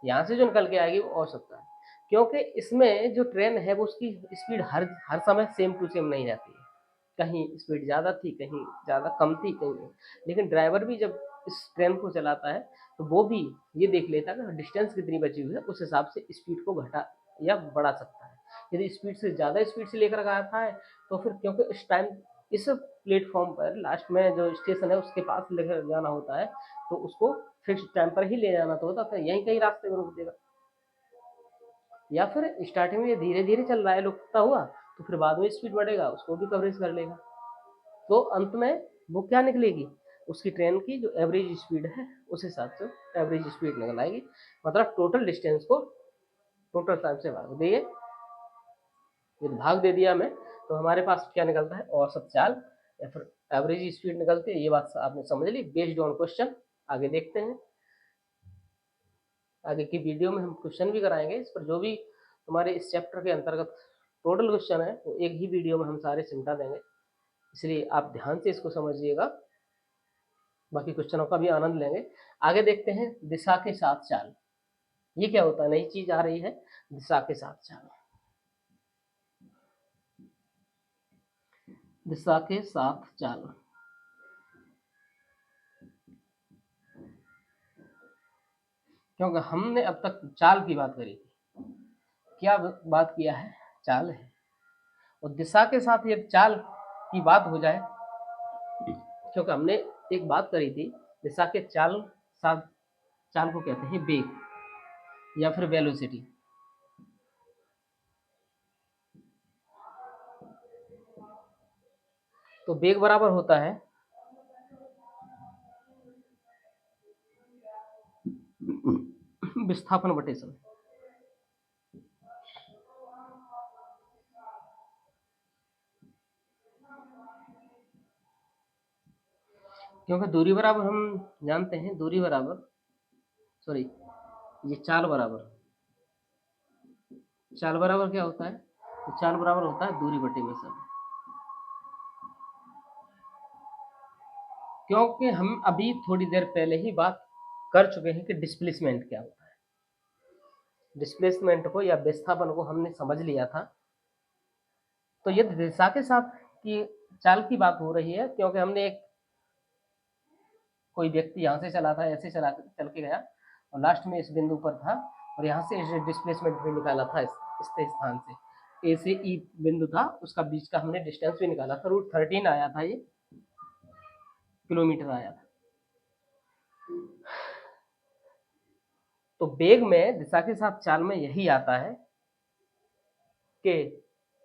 यहाँ से जो निकल के आएगी वो औसत है, क्योंकि इसमें जो ट्रेन है वो उसकी स्पीड हर समय सेम टू सेम नहीं रहती है। कहीं स्पीड ज़्यादा थी, कहीं ज़्यादा कम थी, कहीं, लेकिन ड्राइवर भी जब इस ट्रेन को चलाता है तो वो भी ये देख लेता है कि डिस्टेंस कितनी बची हुई है, उस हिसाब से स्पीड को घटा या बढ़ा सकता है। यदि स्पीड से ज़्यादा स्पीड से लेकर आता है तो फिर क्योंकि इस टाइम इस प्लेटफॉर्म पर लास्ट में जो स्टेशन है उसके पास लेकर जाना होता है, तो उसको फिक्स टाइम पर ही ले जाना तो होता, तो यहीं कहीं रास्ते में रोक देगा। या फिर स्टार्टिंग में ये धीरे धीरे चल रहा है रुकता हुआ, तो फिर बाद में स्पीड बढ़ेगा, उसको भी कवरेज कर लेगा। तो अंत में वो क्या निकलेगी, उसकी ट्रेन की जो एवरेज स्पीड है उस हिसाब से एवरेज स्पीड निकल आएगी, मतलब टोटल डिस्टेंस को टोटल टाइम से भाग दिए, यदि भाग दे दिया हमें तो हमारे पास क्या निकलता है, औसत चाल या फिर एवरेज स्पीड निकलती है। ये बात आपने समझ ली बेस्ड ऑन क्वेश्चन। आगे देखते हैं, आगे की वीडियो में हम क्वेश्चन भी कराएंगे इस पर, जो भी हमारे इस चैप्टर के अंतर्गत टोटल क्वेश्चन है वो एक ही वीडियो में हम सारे सिमटा देंगे, इसलिए आप ध्यान से इसको समझिएगा, बाकी क्वेश्चनों का भी आनंद लेंगे। आगे देखते हैं दिशा के साथ चाल, ये क्या होता है, नई चीज आ रही है, दिशा के साथ चाल। दिशा के साथ चाल, क्योंकि हमने अब तक चाल की बात करी थी, क्या बात किया है, चाल है, और दिशा के साथ ये चाल की बात हो जाए, क्योंकि हमने एक बात करी थी, दिशा के चाल साथ चाल को कहते हैं वेग या फिर वेलोसिटी। तो वेग बराबर होता है विस्थापन बटे समय। क्योंकि दूरी बराबर हम जानते हैं, दूरी बराबर सॉरी ये चाल बराबर, चाल बराबर क्या होता है, तो चाल बराबर होता है दूरी बटे में समय। क्योंकि हम अभी थोड़ी देर पहले ही बात कर चुके हैं कि डिस्प्लेसमेंट क्या होता है, डिस्प्लेसमेंट को या विस्थापन को हमने समझ लिया था। तो ये दिशा के साथ की चाल की बात हो रही है, क्योंकि हमने एक कोई व्यक्ति यहाँ से चला था, ऐसे चला चल के गया और लास्ट में इस बिंदु पर था, और यहाँ से डिस्प्लेसमेंट भी निकाला था इस स्थान से, ए से ई बिंदु था, उसका बीच का हमने डिस्टेंस भी निकाला था, रूट 13 आया था, ये किलोमीटर आया था। तो वेग में दिशा के साथ चाल में यही आता है कि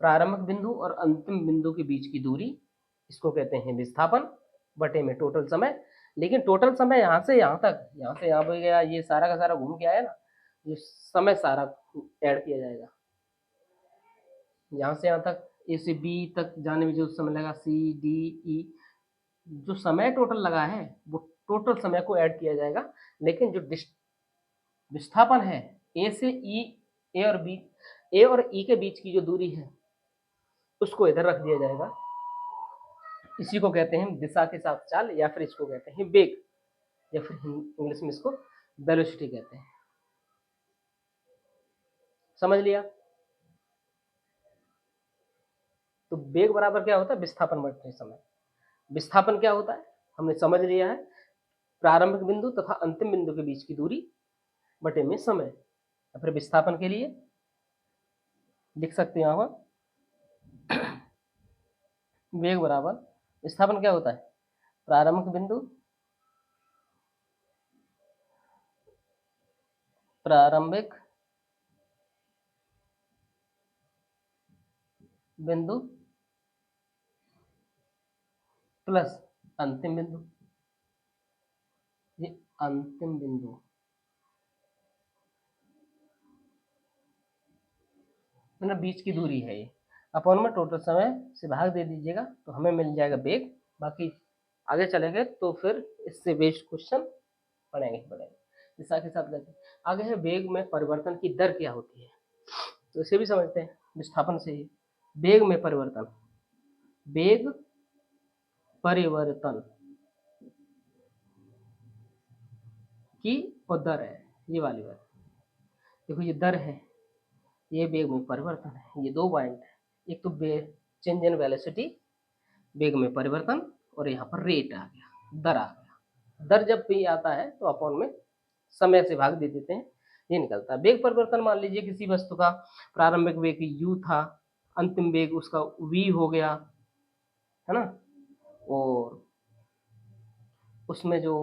प्रारंभिक बिंदु और अंतिम बिंदु के बीच की दूरी, इसको कहते हैं विस्थापन बटे में टोटल समय। लेकिन टोटल समय यहाँ से यहाँ तक, यहाँ से यहाँ पे गया, ये सारा का सारा घूम के आया ना, ये समय सारा ऐड किया जाएगा, यहाँ से यहाँ तक ए से बी तक जाने में जो समय लगा, सी डी ई, जो समय टोटल लगा है वो टोटल समय को ऐड किया जाएगा। लेकिन जो विस्थापन है ए से ई, ए और बी, ए और ई के बीच की जो दूरी है उसको इधर रख दिया जाएगा, इसी को कहते हैं दिशा के साथ चाल, या फिर इसको कहते हैं वेग, या फिर इंग्लिश में इसको वेलोसिटी कहते हैं। समझ लिया। तो वेग बराबर क्या होता है, विस्थापन बटे समय। विस्थापन क्या होता है हमने समझ लिया है, प्रारंभिक बिंदु तथा अंतिम बिंदु के बीच की दूरी बटे में समय। या फिर विस्थापन के लिए लिख सकते हैं यहाँ वेग बराबर, विस्थापन क्या होता है, प्रारंभिक बिंदु प्रारंभिक बिंदु प्लस अंतिम बिंदु, ये अंतिम बिंदु, मतलब बीच की दूरी है ये, अपॉन में टोटल समय से भाग दे दीजिएगा तो हमें मिल जाएगा वेग। बाकी आगे चलेंगे तो फिर इससे बेस्ड क्वेश्चन पढ़ेंगे दिशा के साथ गति। आगे है वेग में परिवर्तन की दर क्या होती है, तो इसे भी समझते हैं विस्थापन से ही। वेग में परिवर्तन, वेग परिवर्तन की और दर है, ये वाली बात। देखो ये दर है, ये वेग में परिवर्तन है, ये दो पॉइंट है, एक तो चेंज इन वेलोसिटी वेग में परिवर्तन, और यहाँ पर रेट आ गया, दर आ गया। दर जब भी आता है तो अपॉन में समय से भाग दे देते हैं, ये निकलता है। वेग परिवर्तन मान लीजिए किसी वस्तु का प्रारंभिक वेग u था, अंतिम वेग उसका v हो गया, है ना, और उसमें जो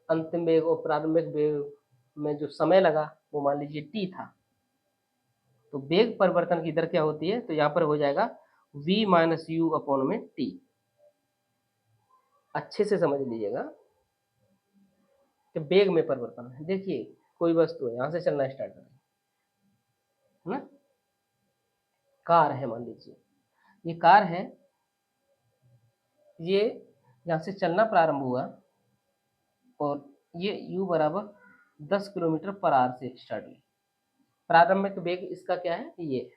अंतिम वेग और प्रारंभिक वेग में जो समय लगा वो मान लीजिए t था। तो वेग परिवर्तन की दर क्या होती है, तो यहाँ पर हो जाएगा v माइनस यू अपॉन में t। अच्छे से समझ लीजिएगा कि वेग में परिवर्तन है। देखिए कोई वस्तु है, यहाँ से चलना स्टार्ट करें, है ना, कार है, मान लीजिए ये कार है, ये यहाँ से चलना प्रारंभ हुआ और ये u बराबर 10 किलोमीटर पर आवर से स्टार्ट हुई। प्रारंभिक वेग इसका क्या है, ये,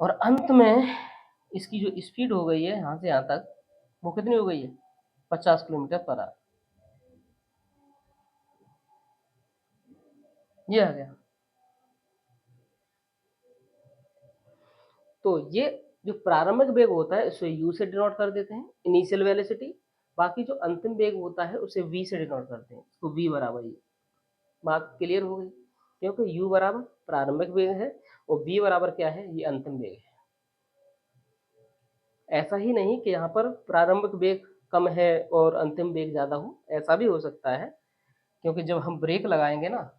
और अंत में इसकी जो स्पीड हो गई है यहाँ से यहाँ तक, वो कितनी हो गई है, 50 किलोमीटर पर आवर। ये आ गया। तो ये जो प्रारंभिक वेग होता है इसे u से डिनोट कर देते हैं, इनिशियल वेलोसिटी। बाकी जो अंतिम वेग होता है उसे v से डिनोट करते हैं, इसको v बराबर ये। बात क्लियर हो गई, क्योंकि u बराबर प्रारंभिक वेग है और v बराबर क्या है, ये अंतिम वेग है। ऐसा ही नहीं कि यहाँ पर प्रारंभिक वेग कम है और अंतिम वेग ज़्यादा हो, ऐसा भी हो सकता है, क्योंकि जब हम ब्रेक लगाएंगे ना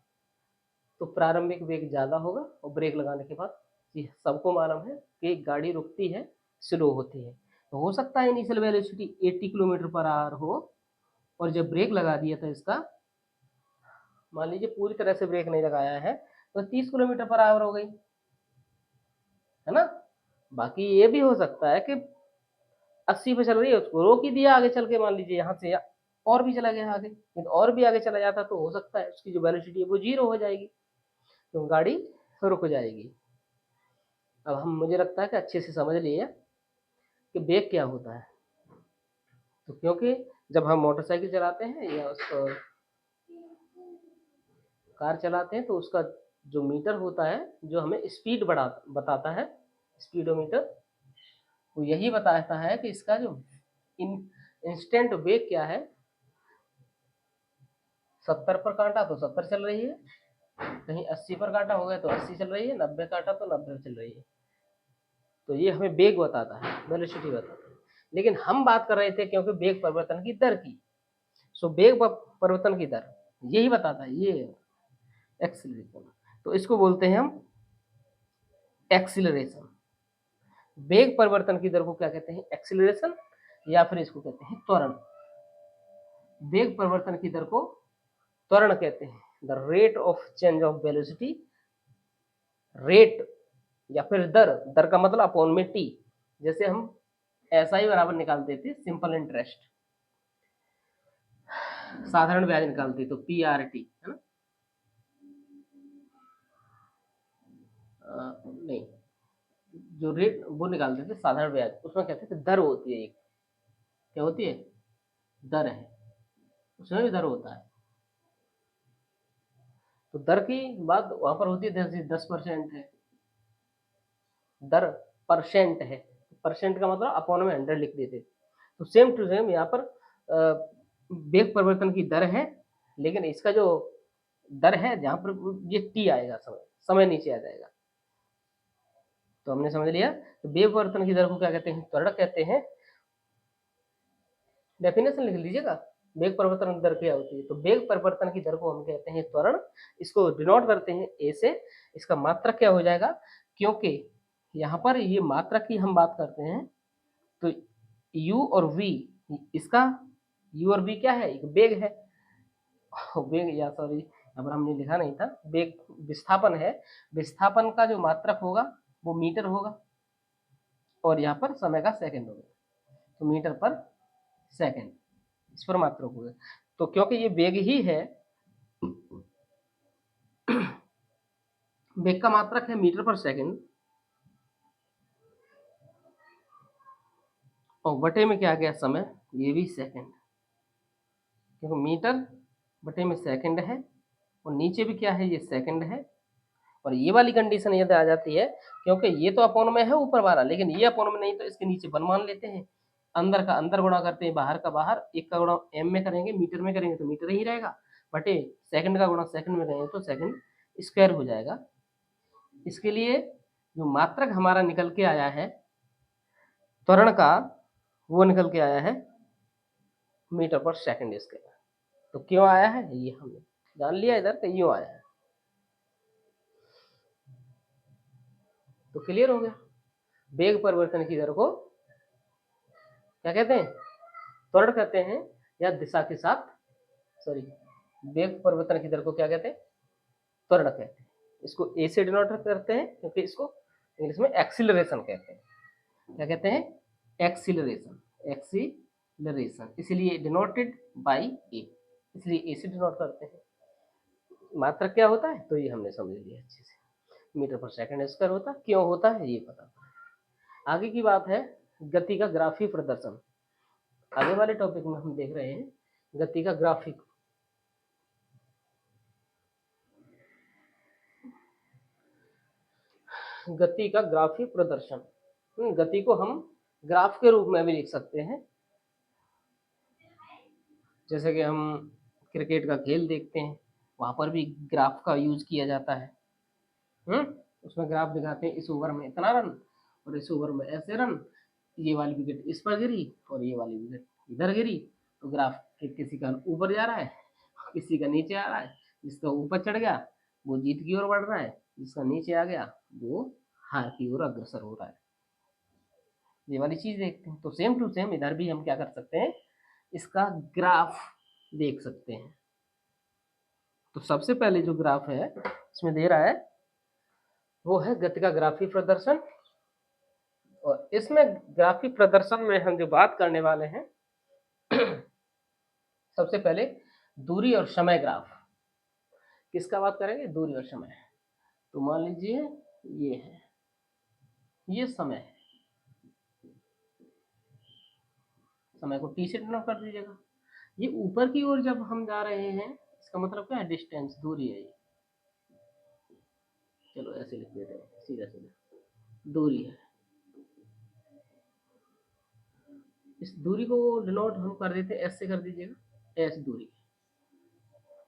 तो प्रारंभिक वेग ज़्यादा होगा और ब्रेक लगाने के बाद ये सबको मालूम है कि गाड़ी रुकती है, स्लो होती है। तो हो सकता है initial velocity 80 kilometre per hour हो और जब ब्रेक लगा दिया था इसका, मान लीजिए पूरी तरह से ब्रेक नहीं लगाया है, तो 30 किलोमीटर पर आवर हो गई, है ना। बाकी ये भी हो सकता है कि 80 पे चल रही है, उसको रोक ही दिया आगे चल के, मान लीजिए यहाँ से और भी चला गया आगे, तो और भी आगे चला जाता तो हो सकता है उसकी जो वेलोसिटी है वो 0 हो जाएगी, तो गाड़ी रुक जाएगी। अब हम, मुझे लगता है कि अच्छे से समझ लिए कि वेग क्या होता है। तो क्योंकि जब हम मोटरसाइकिल चलाते हैं या उसको कार चलाते हैं तो उसका जो मीटर होता है जो हमें स्पीड बढ़ा बताता है, स्पीडोमीटर, वो यही बताता है कि इसका जो इंस्टेंट वेग क्या है। 70 पर कांटा तो 70 चल रही है, कहीं 80 पर कांटा हो गया तो 80 चल रही है, 90 कांटा तो 90 चल रही है। तो ये हमें वेग बताता है, वेलोसिटी बताता है। लेकिन हम बात कर रहे थे क्योंकि वेग परिवर्तन की दर की, सो वेग परिवर्तन की दर यही बताता है, ये एक्सीलरेशन। तो इसको बोलते हैं हम एक्सीलरेशन। वेग परिवर्तन की दर को क्या कहते हैं, एक्सीलरेशन, या फिर इसको कहते हैं त्वरण। वेग परिवर्तन की दर को त्वरण कहते हैं, the rate of change of velocity. Rate या फिर दर, दर का मतलब अपॉन में टी। जैसे हम ऐसा ही बराबर निकालते थे सिंपल इंटरेस्ट, साधारण ब्याज निकालते तो पी आर टी, है ना, नहीं, जो रेट वो निकालते थे साधारण ब्याज, उसमें कहते थे दर होती है एक, क्या होती है, दर है, उसमें भी दर होता है। तो दर की बात वहां पर होती है 10% है, दर परसेंट है, परसेंट का मतलब अपॉन में 100 लिख देते। तो सेम टू सेम यहाँ पर वेग परिवर्तन की दर है, लेकिन इसका जो दर है जहाँ पर ये टी आएगा, समय समय नीचे आ जाएगा। तो हमने समझ लिया। तो वेग परिवर्तन की दर को क्या कहते हैं, त्वरण कहते हैं। डेफिनेशन लिख लीजिएगा, वेग परिवर्तन की दर क्या होती है। तो वेग परिवर्तन की दर को हम कहते हैं त्वरण, इसको डिनोट करते हैं ए से। इसका मात्रक क्या हो जाएगा, क्योंकि यहाँ पर ये मात्रक की हम बात करते हैं, तो u और v, इसका u और v क्या है, एक वेग है, वेग, या सॉरी यहाँ पर हमने लिखा नहीं था, वेग विस्थापन है। विस्थापन का जो मात्रक होगा वो मीटर होगा, और यहाँ पर समय का सेकंड होगा, तो मीटर पर सेकंड, इस पर मात्रक होगा। तो क्योंकि ये वेग ही है, वेग का मात्रक है मीटर पर सेकंड, और बटे में क्या गया समय, ये भी सेकंड, क्योंकि मीटर बटे में सेकंड है, और नीचे भी क्या है, ये सेकंड है। और ये वाली कंडीशन यदि आ जाती है, क्योंकि ये तो अपॉन में है ऊपर वाला, लेकिन ये अपॉन में नहीं, तो इसके नीचे 1 मान लेते हैं, अंदर का अंदर गुणा करते हैं, बाहर का बाहर, एक का गुणा m में करेंगे, मीटर में करेंगे तो मीटर ही रहेगा, बटे सेकंड का गुणा सेकंड में करेंगे तो सेकंड स्क्वायर हो जाएगा। इसके लिए जो मात्रक हमारा निकल के आया है त्वरण का, वो निकल के आया है मीटर पर सेकंड स्क्वायर। तो क्यों आया है ये हमने जान लिया इधर, तो यूं आया है। तो क्लियर हो गया। वेग परिवर्तन की दर को क्या कहते हैं, त्वरण कहते हैं, या दिशा के साथ, सॉरी, वेग परिवर्तन की दर को क्या कहते हैं, त्वरण कहते हैं। इसको ए से डिनोट करते हैं क्योंकि इसको इंग्लिश में एक्सीलरेशन कहते हैं। क्या कहते हैं, एक्सीलरेशन, एक्सीलरेशन, इसलिए डिनोटेड बाय ए, इसलिए ए से डिनोट करते हैं। मात्रक क्या होता है तो ये हमने समझ लिया अच्छे से, मीटर पर सेकंड स्क्वायर होता, क्यों होता है ये पता। आगे की बात है गति का ग्राफी प्रदर्शन। आगे वाले टॉपिक में हम देख रहे हैं गति का ग्राफिक, गति का ग्राफी प्रदर्शन। गति को हम ग्राफ के रूप में भी लिख सकते हैं। जैसे कि हम क्रिकेट का खेल देखते हैं, वहां पर भी ग्राफ का यूज किया जाता है। उसमें ग्राफ दिखाते हैं, इस ओवर में इतना रन और इस ओवर में ऐसे रन, ये वाली विकेट इस पर गिरी और ये वाली विकेट इधर गिरी, तो ग्राफ किसी का ऊपर जा रहा है, किसी का नीचे आ रहा है। जिसका ऊपर चढ़ गया वो जीत की ओर बढ़ रहा है, जिसका नीचे आ गया वो हार की ओर अग्रसर हो रहा है। ये वाली चीज देखते हैं। तो सेम टू सेम इधर भी हम क्या कर सकते हैं, इसका ग्राफ देख सकते हैं। तो सबसे पहले जो ग्राफ है इसमें दे रहा है वो है गति का ग्राफी प्रदर्शन। और इसमें ग्राफी प्रदर्शन में हम जो बात करने वाले हैं सबसे पहले दूरी और समय ग्राफ। किसका बात करेंगे, दूरी और समय। तो मान लीजिए ये है, ये समय है, समय को टी से डिनोट कर दीजिएगा। ये ऊपर की ओर जब हम जा रहे हैं इसका मतलब क्या है, डिस्टेंस, दूरी है ये। चलो ऐसे लिख देते हैं, सीधा सीधा दूरी है। इस दूरी को डिनोट हम कर देते हैं एस से, कर दीजिएगा एस दूरी।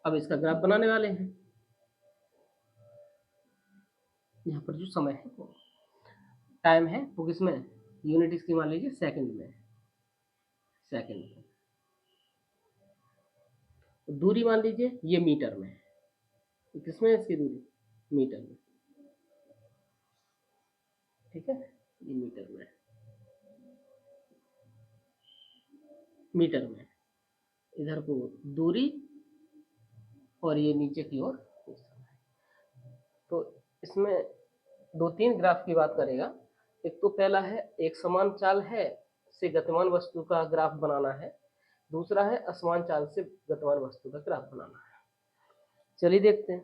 अब इसका ग्राफ बनाने वाले हैं। यहाँ पर जो समय है वो टाइम है वो किसमें, यूनिट इसकी मान लीजिए सेकंड में, सेकंड में। तो दूरी मान लीजिए ये मीटर में, तो किसमें है इसकी दूरी, मीटर में, ठीक है, ये मीटर में, मीटर में। इधर को दूरी और ये नीचे की ओर। तो इसमें दो तीन ग्राफ की बात करेगा। एक तो पहला है एक समान चाल है से गतिमान वस्तु का ग्राफ बनाना है, दूसरा है असमान चाल से गतिमान वस्तु का ग्राफ बनाना है। चलिए देखते हैं।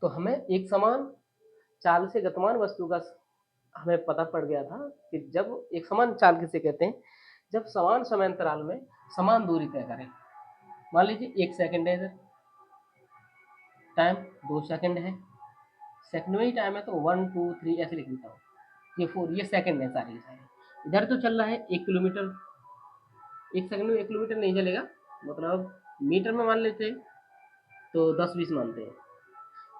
तो हमें एक समान चाल से गतिमान वस्तु का हमें पता पड़ गया था कि जब एक समान चाल किसे कहते हैं, जब समान समय अंतराल में समान दूरी तय करें। मान लीजिए 1 सेकंड है इधर, टाइम 2 सेकंड है, सेकंड में ही टाइम है तो 1 2 3 ऐसे लिख देता हूँ, ये 4, ये सेकंड है सारे सारे। इधर तो चल रहा है 1 किलोमीटर, 1 सेकंड में 1 किलोमीटर नहीं चलेगा, मतलब मीटर में मान लेते हैं तो 10 20 मानते हैं।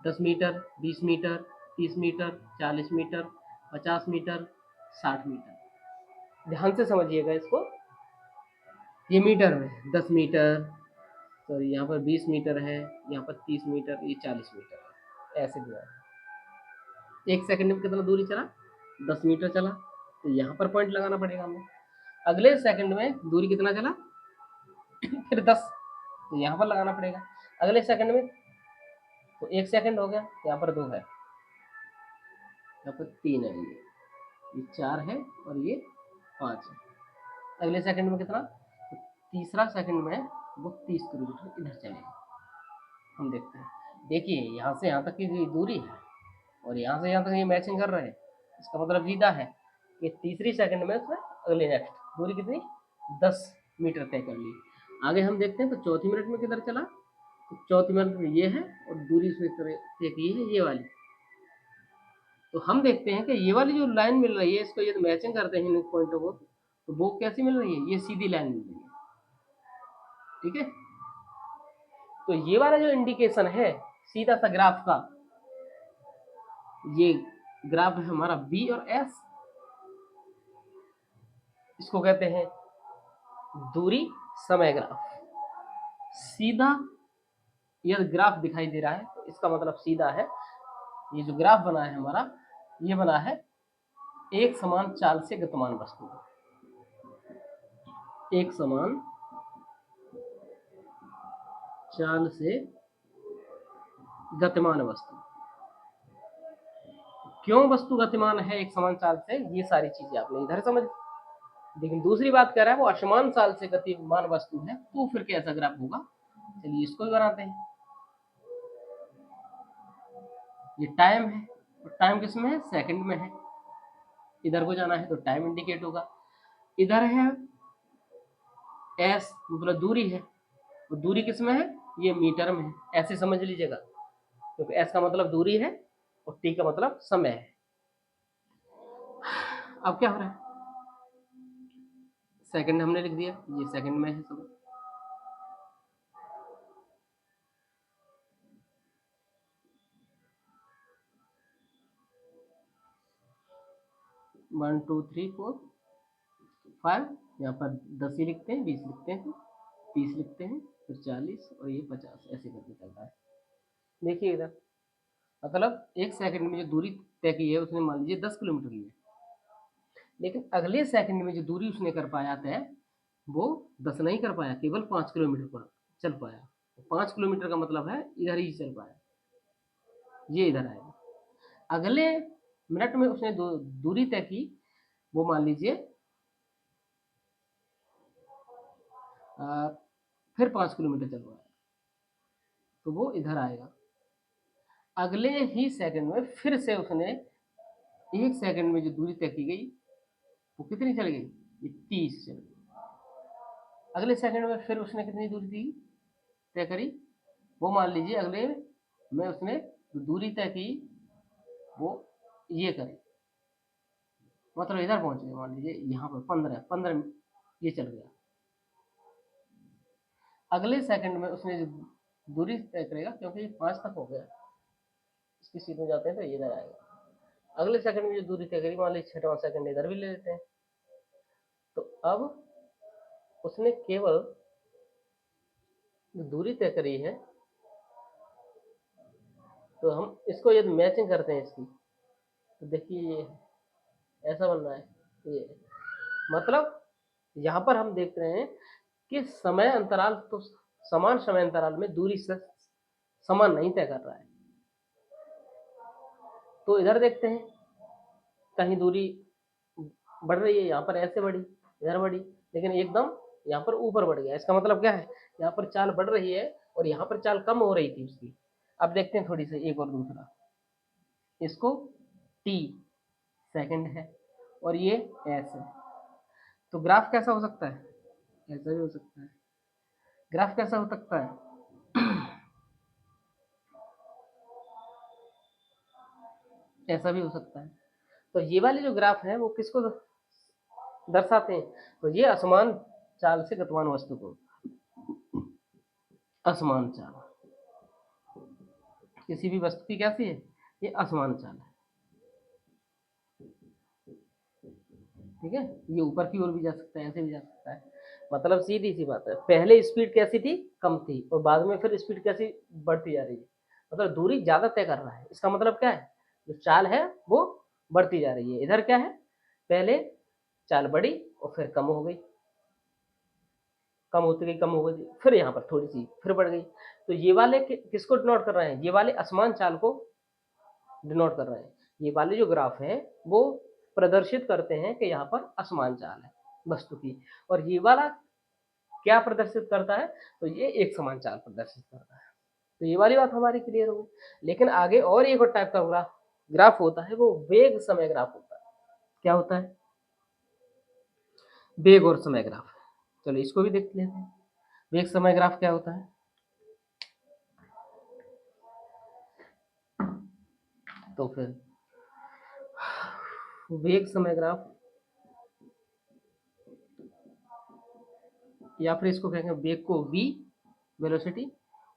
10 metre, 20 metre, 30 metre, 40 metre, 50 metre, 60 metre. ध्यान से समझिएगा इसको। ये मीटर में 10 मीटर, सॉरी यहाँ पर 20 मीटर है, यहाँ पर 30 मीटर, ये 40 मीटर है, ऐसे दिया है। 1 सेकंड में कितना दूरी चला, 10 मीटर चला, तो यहाँ पर पॉइंट लगाना पड़ेगा हमें। अगले सेकंड में दूरी कितना चला फिर 10, तो यहाँ पर लगाना पड़ेगा। अगले सेकंड में तो 1 सेकंड हो गया, यहाँ पर 2 है, यहाँ पर 3 है, ये 4 है और ये 5 है। अगले सेकंड में कितना, तो तीसरा सेकंड में वो 30 किलोमीटर इधर चलेगा। हम देखते हैं, देखिए यहाँ से यहाँ तक की दूरी है और यहाँ से यहाँ तक ये मैचिंग कर रहे हैं, इसका मतलब सीधा है कि तीसरी सेकंड में उसने अगले नेक्स्ट दूरी कितनी 10 मीटर तय कर ली। आगे हम देखते हैं तो चौथी मिनट में किधर चला, तो चौथी मिनट में ये है और दूरी उसने तय की है ये वाली, तो हम देखते हैं कि ये वाली जो लाइन मिल रही है, इसको यदि मैचिंग करते हैं इन पॉइंटों को, तो वो कैसी मिल रही है, ये सीधी लाइन मिल रही है। ठीक है, तो ये वाला जो इंडिकेशन है सीधा सा ग्राफ का, ये ग्राफ है हमारा बी और एस, इसको कहते हैं दूरी समय ग्राफ। सीधा यदि ग्राफ दिखाई दे रहा है तो इसका मतलब सीधा है। ये जो ग्राफ बना है हमारा, ये बना है एक समान चाल से गतिमान वस्तु का, एक समान चाल से गतिमान वस्तु। क्यों वस्तु गतिमान है एक समान चाल से, ये सारी चीजें आपने इधर समझ। लेकिन दूसरी बात कह रहा है वो असमान चाल से गतिमान वस्तु है, तो फिर कैसा ग्राफ होगा, चलिए इसको भी बनाते हैं। ये टाइम है, और टाइम किस में है, सेकंड में है। इधर को जाना है तो टाइम इंडिकेट होगा। इधर है एस, मतलब दूरी है, और दूरी किस में है, ये मीटर में है, ऐसे समझ लीजिएगा, क्योंकि एस का मतलब दूरी है और टी का मतलब समय है। अब क्या हो रहा है, सेकंड हमने लिख दिया, ये सेकंड में है सब। One two three four five, यहाँ पर 10 ही लिखते हैं, 20 लिखते हैं, 30 लिखते हैं, फिर 40 और ये 50, ऐसे करके चल रहा है। देखिए इधर, मतलब एक सेकंड में जो दूरी तय की है उसने मान लीजिए 10 किलोमीटर की है, लेकिन अगले सेकंड में जो दूरी उसने कर पाया तय, वो 10 नहीं कर पाया, केवल 5 किलोमीटर पर चल पाया। 5 किलोमीटर का मतलब है इधर ही चल पाया, ये इधर आएगा। अगले मिनट में उसने दूरी तय की, वो मान लीजिए फिर 5 किलोमीटर चल रहा है, तो वो इधर आएगा। अगले ही सेकंड में फिर से उसने एक सेकंड में जो दूरी तय की गई वो कितनी चल गई, ये 30 चल गई। अगले सेकंड में फिर उसने कितनी दूरी दी तय करी, वो मान लीजिए अगले में उसने दूरी तय की वो ये करी, मतलब इधर पहुंच गए, मान लीजिए यहाँ पर 15 ये चल गया। अगले सेकंड में उसने जो दूरी तय करेगा, क्योंकि ये 5 तक हो गया, इसकी सीट में जाते हैं तो ये इधर आएगा। अगले सेकंड में जो दूरी तय करी, मान लीजिए 6वां सेकंड इधर भी ले लेते हैं, तो अब उसने केवल दूरी तय करी है, तो हम इसको यदि मैचिंग करते हैं इसकी, तो देखिए ये ऐसा बन रहा है, ये मतलब यहाँ पर हम देख रहे हैं कि समय अंतराल तो समान समय अंतराल में दूरी से समान नहीं तय कर रहा है। तो इधर देखते हैं, कहीं दूरी बढ़ रही है, यहाँ पर ऐसे बढ़ी, इधर बढ़ी, लेकिन एकदम यहाँ पर ऊपर बढ़ गया। इसका मतलब क्या है, यहाँ पर चाल बढ़ रही है और यहाँ पर चाल कम हो रही थी उसकी। अब देखते हैं थोड़ी सी एक और दूसरा, इसको टी सेकंड है और ये एस है, तो ग्राफ कैसा हो सकता है, ऐसा भी हो सकता है। ग्राफ कैसा हो सकता है, ऐसा भी हो सकता है। तो ये वाले जो ग्राफ है वो किसको दर्शाते हैं, तो ये असमान चाल से गतिमान वस्तु को, असमान चाल किसी भी वस्तु की कैसी है, ये असमान चाल है। ठीक है, ये ऊपर की ओर भी जा सकता है, ऐसे भी जा सकता है। मतलब सीधी सी बात है, पहले स्पीड कैसी थी, कम थी, और बाद में फिर स्पीड कैसी बढ़ती जा रही है, मतलब दूरी ज्यादा तय कर रहा है। इसका मतलब क्या है, जो चाल है वो बढ़ती जा रही है। इधर क्या है, पहले चाल बढ़ी और फिर कम हो गई, कम होती गई, कम हो गई, फिर यहाँ पर थोड़ी सी फिर बढ़ गई। तो ये वाले किसको डिनोट कर रहे हैं, ये वाले असमान चाल को डिनोट कर रहे हैं। ये वाले जो ग्राफ है वो प्रदर्शित करते हैं कि यहाँ पर असमान चाल है वस्तु की, और ये वाला क्या प्रदर्शित करता है, तो ये एक समान चाल प्रदर्शित करता है। तो ये वाली बात हमारी क्लियर हो गई। लेकिन आगे और एक और टाइप का ग्राफ होता है, वो वेग समय ग्राफ होता है। क्या होता है, वेग और समय ग्राफ। चलो इसको भी देख लेते हैं, वेग समय ग्राफ क्या होता है। तो फिर वेग समय ग्राफ, या फिर इसको कहेंगे वेग को v वेलोसिटी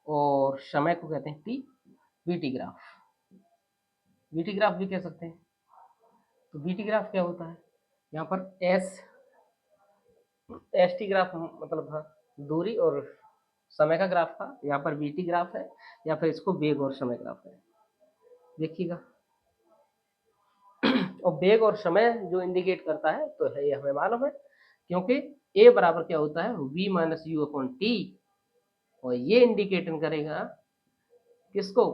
और समय को कहते हैं t, vt graph. vt graph भी कह सकते हैं। तो vt ग्राफ क्या होता है, यहाँ पर st ग्राफ मतलब था दूरी और समय का ग्राफ था, यहाँ पर vt ग्राफ है, या फिर इसको वेग और समय ग्राफ है। देखिएगा, और वेग और समय जो इंडिकेट करता है तो है ये हमें मालूम है, क्योंकि a बराबर क्या होता है v minus you upon T, और ये इंडिकेट करेगा किसको,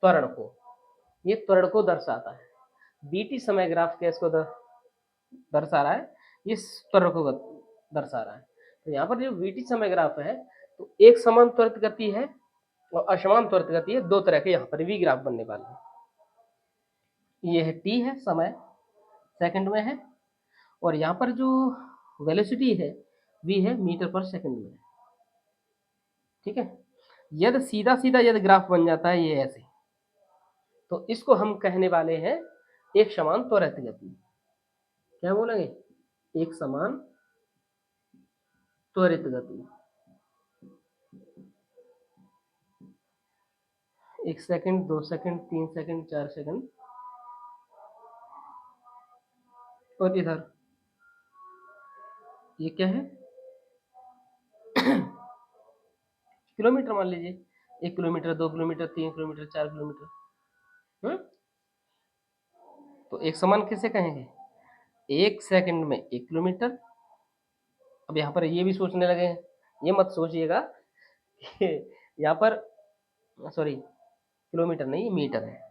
त्वरण को, ये त्वरण को दर्शाता है। बीटी समय ग्राफ किसको दर्शा रहा है, इस त्वरण को दर्शा रहा है। तो यहाँ पर जो वीटी समय ग्राफ है तो एक समान त्वरित गति है और असमान त्वरित गति है, दो तरह के यहाँ पर वी ग्राफ बनने वाले हैं। ये है टी है, समय सेकंड में है, और यहाँ पर जो वेलोसिटी है वी है मीटर पर सेकंड में। ठीक है, यदि सीधा सीधा यदि ग्राफ बन जाता है ये ऐसे, तो इसको हम कहने वाले हैं एक समान त्वरित गति। क्या बोलेंगे, एक समान त्वरित गति। एक सेकंड, 2 सेकंड, 3 सेकंड, 4 सेकंड, और इधर ये क्या है किलोमीटर मान लीजिए, 1 किलोमीटर, 2 किलोमीटर, 3 किलोमीटर, 4 किलोमीटर। तो एक समान किसे कहेंगे, एक सेकंड में 1 किलोमीटर। अब यहाँ पर ये भी सोचने लगे हैं, ये मत सोचिएगा कि यहाँ पर सॉरी किलोमीटर नहीं, मीटर है।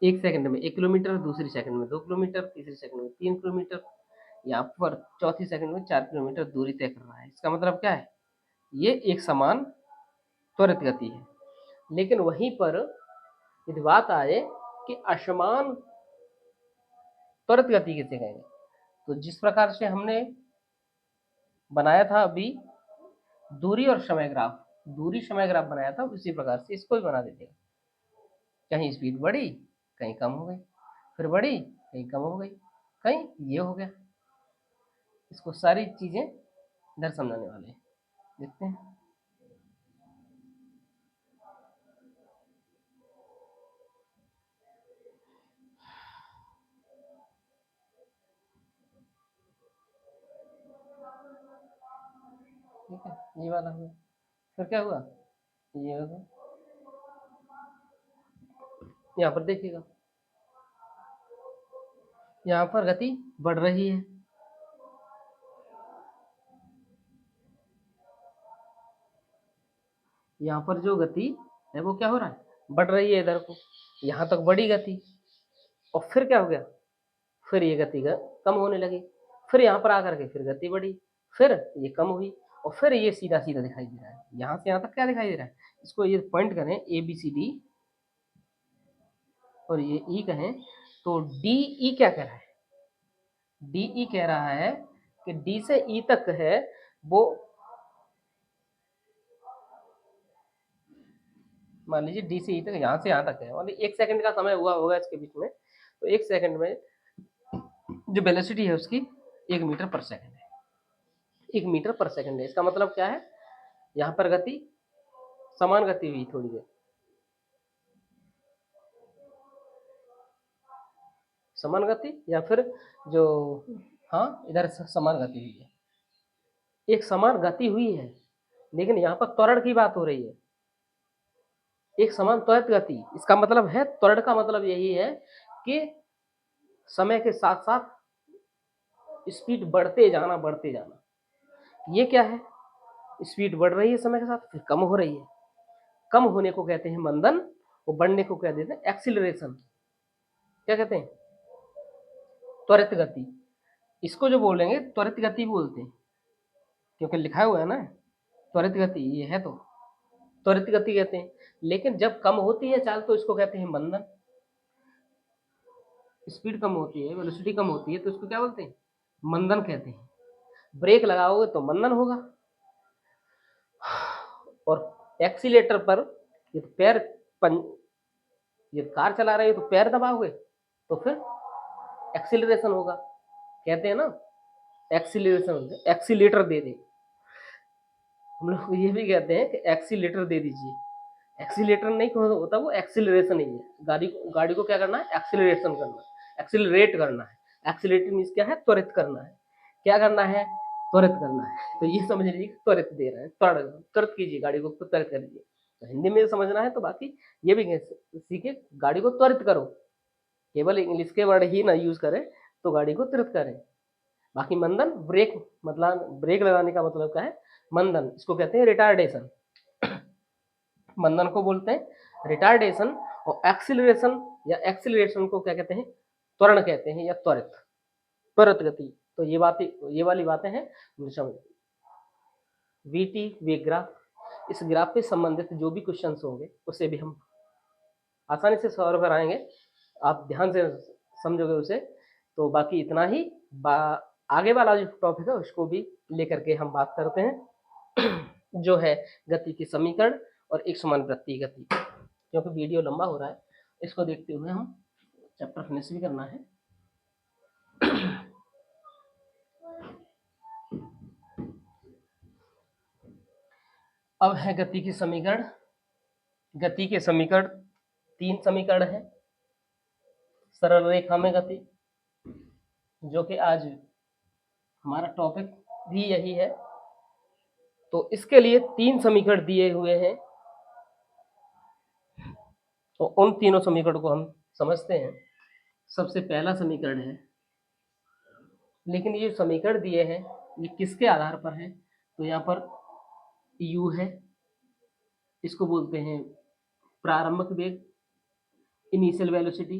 एक सेकंड में 1 किलोमीटर, दूसरी सेकंड में 2 किलोमीटर, तीसरी सेकंड में 3 किलोमीटर, यहाँ पर चौथी सेकंड में 4 किलोमीटर दूरी तय कर रहा है। इसका मतलब क्या है, ये एक समान त्वरित गति है। लेकिन वहीं पर यदि बात आए कि असमान त्वरित गति किसे कहेंगे, तो जिस प्रकार से हमने बनाया था अभी दूरी और समय ग्राफ, दूरी समय ग्राफ बनाया था, उसी प्रकार से इसको भी बना देते हैं। कहीं स्पीड बढ़ी, कहीं कम हो गई, फिर बढ़ी, कहीं कम हो गई, कहीं ये हो गया। इसको सारी चीजें इधर समझाने वाले हैं, देखते हैं। ठीक है, ये वाला हुआ, फिर क्या हुआ, ये होगा। यहाँ पर देखिएगा, यहाँ पर गति बढ़ रही है, यहाँ पर जो गति है वो क्या हो रहा है, बढ़ रही है इधर को, यहाँ तक बढ़ी गति, और फिर क्या हो गया, फिर ये गति कम होने लगी, फिर यहाँ पर आकर के फिर गति बढ़ी, फिर ये कम हुई, और फिर ये सीधा सीधा दिखाई दे रहा है। यहाँ से यहाँ तक क्या दिखाई दे रहा है, इसको ये पॉइंट करें ए बी सी डी और ये ई कहें, तो डी ई क्या कह रहा है, डी ई कह रहा है कि डी से ई तक है वो, मान लीजिए डी से ई तक, यहाँ से यहाँ तक है, मान लीजिए 1 सेकंड का समय हुआ होगा इसके बीच में, तो 1 सेकंड में जो वेलोसिटी है उसकी 1 मीटर पर सेकंड है, 1 मीटर पर सेकंड है। इसका मतलब क्या है, यहाँ पर गति समान गति हुई थोड़ी देर, समान गति, या फिर जो, हाँ इधर समान गति हुई है, एक समान गति हुई है, लेकिन यहाँ पर त्वरण की बात हो रही है, एक समान त्वरित गति। इसका मतलब है त्वरण का मतलब यही है कि समय के साथ साथ स्पीड बढ़ते जाना, बढ़ते जाना। ये क्या है, स्पीड बढ़ रही है समय के साथ, फिर कम हो रही है, कम होने को कहते हैं मंदन, और बढ़ने को कह देते हैं एक्सीलरेशन। क्या कहते हैं, त्वरित गति। इसको जो बोलेंगे त्वरित गति बोलते हैं, क्योंकि लिखा हुआ है ना त्वरित गति, ये है तो त्वरित गति कहते हैं। लेकिन जब कम होती है चाल तो इसको कहते हैं मंदन। स्पीड कम होती है, वेलोसिटी कम होती है, तो इसको क्या बोलते हैं, मंदन कहते हैं। ब्रेक लगाओगे तो मंदन होगा, और एक्सीलेटर पर ये तो ये कार चला रहे हो तो पैर दबाओगे तो फिर एक्सीलरेशन होगा, कहते हैं ना एक्सीलरेशन, एक्सीलेटर दे दे, हम लोग ये भी कहते हैं कि एक्सीलेटर दे दीजिए। एक्सीलेटर नहीं होता, वो एक्सीलरेशन ही है। गाड़ी को क्या करना है, एक्सीलरेशन करना है, एक्सीलरेट करना है। एक्सीलेटर मीन्स क्या है, त्वरित करना है। क्या करना है, त्वरित करना है। तो ये समझ लीजिए त्वरित दे रहे हैं, त्वरित कीजिए गाड़ी को, त्वरित करिए। तो हिंदी में समझना है तो बाकी ये भी सीखे, गाड़ी को त्वरित करो। केवल इंग्लिश के वर्ड ही ना यूज करें, तो गाड़ी को त्वरित करें। बाकी मंदन, ब्रेक, मतलब ब्रेक लगाने का मतलब क्या है, मंदन, इसको कहते हैं रिटार्डेशन। मंदन को बोलते हैं रिटार्डेशन। और एक्सिलरेशन या एक्सिलरेशन को क्या कहते हैं, त्वरण कहते हैं या त्वरित, त्वरित गति। तो ये वाली बातें हैं समझ। वीटी वे ग्राफ, इस ग्राफ पे संबंधित जो भी क्वेश्चंस होंगे उसे भी हम आसानी से सॉल्व कराएंगे, आप ध्यान से समझोगे उसे। तो बाकी इतना ही, आगे वाला जो टॉपिक है उसको भी लेकर के हम बात करते हैं जो है गति के समीकरण और एक समान वृत्तीय गति। क्योंकि वीडियो लंबा हो रहा है, इसको देखते हुए हम चैप्टर फिनिश भी करना है। अब है गति के समीकरण। गति के समीकरण 3 समीकरण है। सरल रेखा में गति, जो कि आज हमारा टॉपिक भी यही है। तो इसके लिए 3 समीकरण दिए हुए हैं, तो उन तीनों समीकरण को हम समझते हैं। सबसे पहला समीकरण है, लेकिन ये समीकरण दिए हैं ये किसके आधार पर है, तो यहाँ पर u है, इसको बोलते हैं प्रारंभिक वेग, इनिशियल वेलोसिटी,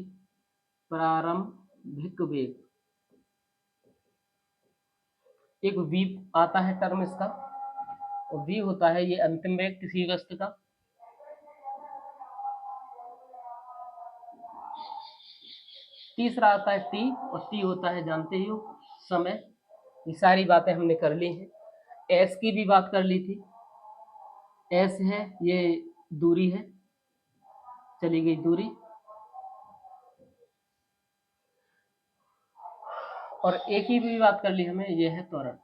प्रारंभिक वेग। एक v आता है टर्म इसका, और v होता है ये अंतिम वेग किसी वस्तु का। तीसरा आता है t, और t होता है जानते ही हो समय। ये सारी बातें हमने कर ली हैं। s की भी बात कर ली थी, s है ये दूरी है, चली गई दूरी। और a की भी बात कर ली हमें, ये है त्वरण।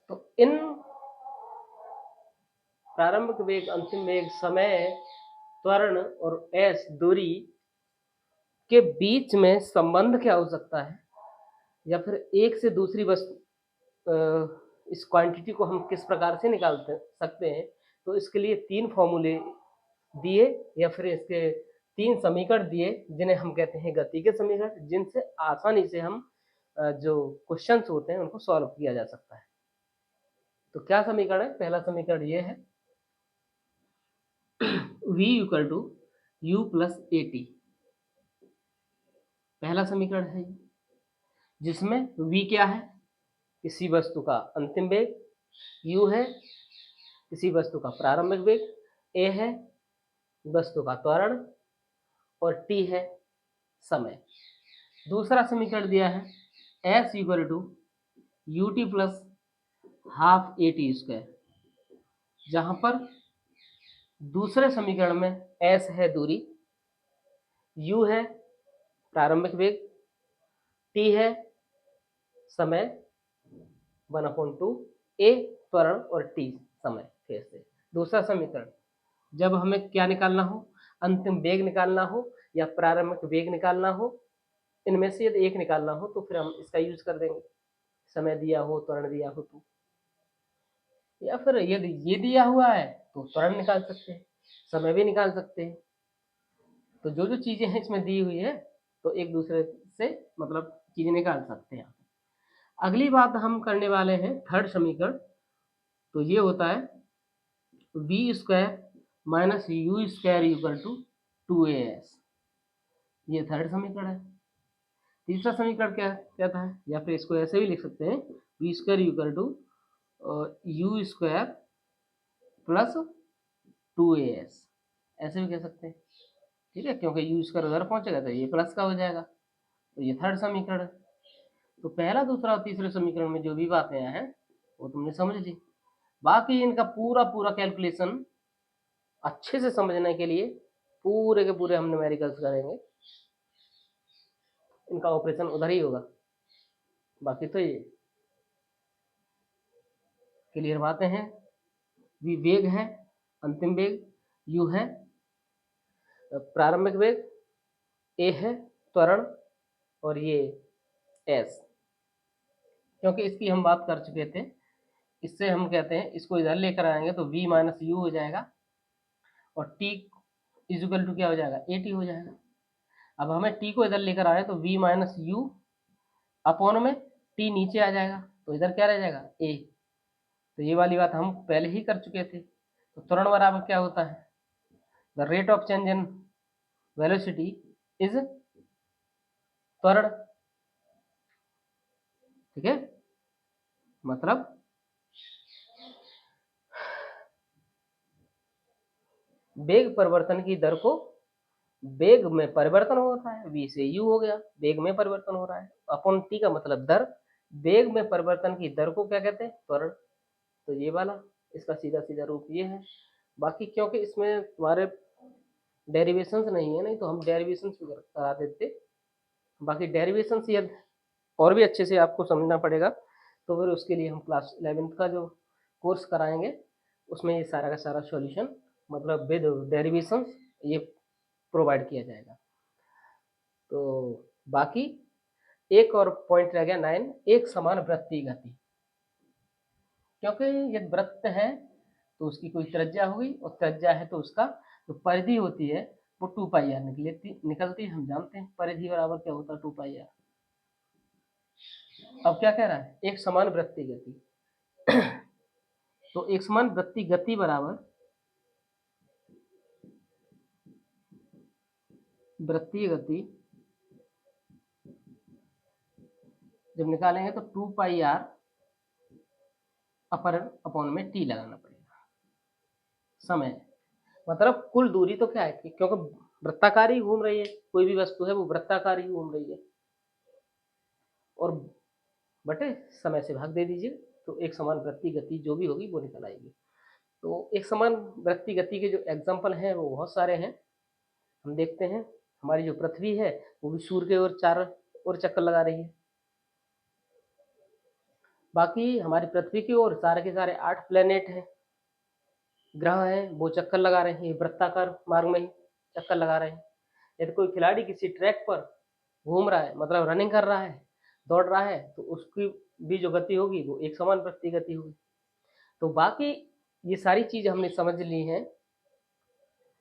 तो इन प्रारंभिक वेग, अंतिम वेग, समय, त्वरण और s दूरी के बीच में संबंध क्या हो सकता है, या फिर एक से दूसरी वस्तु इस क्वांटिटी को हम किस प्रकार से निकाल सकते हैं। तो इसके लिए 3 फॉर्मूले दिए, या फिर इसके 3 समीकरण दिए, जिन्हें हम कहते हैं गति के समीकरण, जिनसे आसानी से हम जो क्वेश्चंस होते हैं उनको सॉल्व किया जा सकता है। तो क्या समीकरण है, पहला समीकरण ये है v equal to u plus a t. पहला समीकरण है, जिसमें v क्या है, किसी वस्तु का अंतिम वेग, u है किसी वस्तु का प्रारंभिक वेग, a है वस्तु का त्वरण, और t है समय। दूसरा समीकरण दिया है s equal to u t plus half a t square, जहां पर दूसरे समीकरण में s है दूरी, u है प्रारंभिक वेग, t है समय 1/2, a त्वरण और t समय। फिर से दूसरा समीकरण, जब हमें क्या निकालना हो, अंतिम वेग निकालना हो या प्रारंभिक वेग निकालना हो, इनमें से यदि एक निकालना हो तो फिर हम इसका यूज कर देंगे, समय दिया हो, त्वरण दिया हो तो। या फिर यदि ये दिया हुआ है तो त्वरण निकाल सकते हैं, समय भी निकाल सकते हैं। तो जो जो चीजें हैं इसमें दी हुई है, तो एक दूसरे से मतलब चीजें निकाल सकते हैं। अगली बात हम करने वाले हैं थर्ड समीकरण। तो ये होता है v square minus u square equal to 2as। ये थर्ड समीकरण है। तीसरा समीकरण क्या क्या था, या फिर इसको ऐसे भी लिख सकते हैं, v square equal to u square plus 2as, ऐसे भी कह सकते हैं। ठीक है, क्योंकि यू स्क्वायर उधर पहुंचेगा तो ये प्लस का हो जाएगा। तो ये थर्ड समीकरण है। तो पहला, दूसरा और तीसरे समीकरण में जो भी बातें हैं वो तुमने समझ ली। बाकी इनका पूरा पूरा कैलकुलेशन अच्छे से समझने के लिए पूरे के पूरे हम न्यूमेरिकल्स करेंगे। इनका ऑपरेशन उधर ही होगा। बाकी तो ये क्लियर बातें हैं। वी वेग है, अंतिम वेग, यू है प्रारंभिक वेग, ए है त्वरण, और ये एस। क्योंकि इसकी हम बात कर चुके थे, इससे हम कहते हैं इसको इधर लेकर आएंगे तो v माइनस यू हो जाएगा, और t इजिकल टू क्या हो जाएगा, ए टी हो जाएगा। अब हमें t को इधर लेकर आए तो v माइनस यू अपॉन में t नीचे आ जाएगा, तो इधर क्या रह जाएगा, a। तो ये वाली बात हम पहले ही कर चुके थे। तो त्वरण बराबर क्या होता है, the rate of change in velocity is त्वरण। ठीक है, मतलब वेग परिवर्तन की दर को, वेग में परिवर्तन होता है, v से u हो गया, वेग में परिवर्तन हो रहा है, अपॉन t का मतलब दर, वेग में परिवर्तन की दर को क्या कहते हैं, त्वरण। तो ये वाला इसका सीधा सीधा रूप ये है। बाकी क्योंकि इसमें तुम्हारे डेरिवेशंस नहीं है, नहीं तो हम डेरिवेशंस भी करा देते। बाकी डेरिवेशंस ये और भी अच्छे से आपको समझना पड़ेगा, तो फिर उसके लिए हम क्लास 11th का जो कोर्स कराएंगे उसमें ये सारा का सारा सॉल्यूशन मतलब विद डेरिवेशंस ये प्रोवाइड किया जाएगा। तो बाकी एक और पॉइंट रह गया 9, एक समान वृत्तीय गति। क्योंकि यदि वृत्त है तो उसकी कोई त्रिज्या होगी, और त्रिज्या है तो उसका जो परिधि होती है वो 2 पाई आर निकलती है। हम जानते हैं परिधि बराबर क्या होता है, 2 पाई आर। अब क्या कह रहा है, एक समान वृत्तीय गति। तो एक समान वृत्तीय गति बराबर वृत्तीय गति जब निकालेंगे तो 2 पाई आर अपर अपॉन में टी लगाना पड़ेगा। समय मतलब कुल दूरी तो क्या है कि क्योंकि वृत्ताकार ही घूम रही है, कोई भी वस्तु है वो वृत्ताकार ही घूम रही है, और बटे समय से भाग दे दीजिए, तो एक समान वृत्तीय गति जो भी होगी वो निकल आएगी। तो एक समान वृत्तीय गति के जो एग्जाम्पल हैं वो बहुत सारे हैं। हम देखते हैं, हमारी जो पृथ्वी है वो भी सूर्य के ओर चार ओर चक्कर लगा रही है। बाकी हमारी पृथ्वी की ओर सारे के सारे 8 प्लेनेट हैं, ग्रह हैं, वो चक्कर लगा रहे हैं, वृत्ताकार मार्ग में ही चक्कर लगा रहे हैं। यदि कोई खिलाड़ी किसी ट्रैक पर घूम रहा है, मतलब रनिंग कर रहा है, दौड़ रहा है, तो उसकी भी जो गति होगी वो एक समान वृत्तीय गति होगी। तो बाकी ये सारी चीज हमने समझ ली हैं।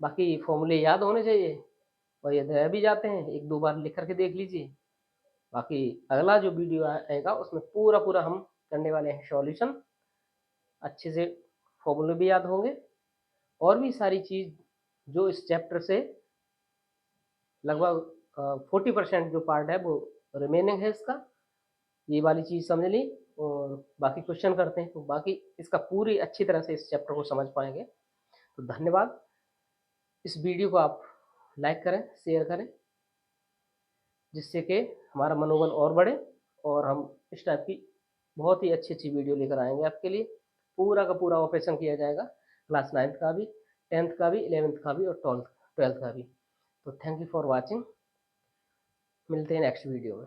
बाकी फॉर्मूले याद होने चाहिए, और ये रह भी जाते हैं 1-2 बार लिख करके देख लीजिए। बाकी अगला जो वीडियो आएगा उसमें पूरा पूरा हम करने वाले हैं सॉल्यूशन, अच्छे से फॉर्मूले भी याद होंगे, और भी सारी चीज जो इस चैप्टर से लगभग 40% जो पार्ट है वो रिमेनिंग है इसका, ये वाली चीज समझ ली। और बाकी क्वेश्चन करते हैं, तो बाकी इसका पूरी अच्छी तरह से इस चैप्टर को समझ पाएंगे। तो धन्यवाद। इस वीडियो को आप लाइक करें, शेयर करें, जिससे कि हमारा मनोबल और बढ़े, और हम इस टाइप की बहुत ही अच्छी अच्छी वीडियो लेकर आएंगे आपके लिए। पूरा का पूरा ऑपरेशन किया जाएगा, क्लास 9th का भी, 10th का भी, 11th का भी, और 12th का भी। तो थैंक यू फॉर वॉचिंग, मिलते हैं नेक्स्ट वीडियो में।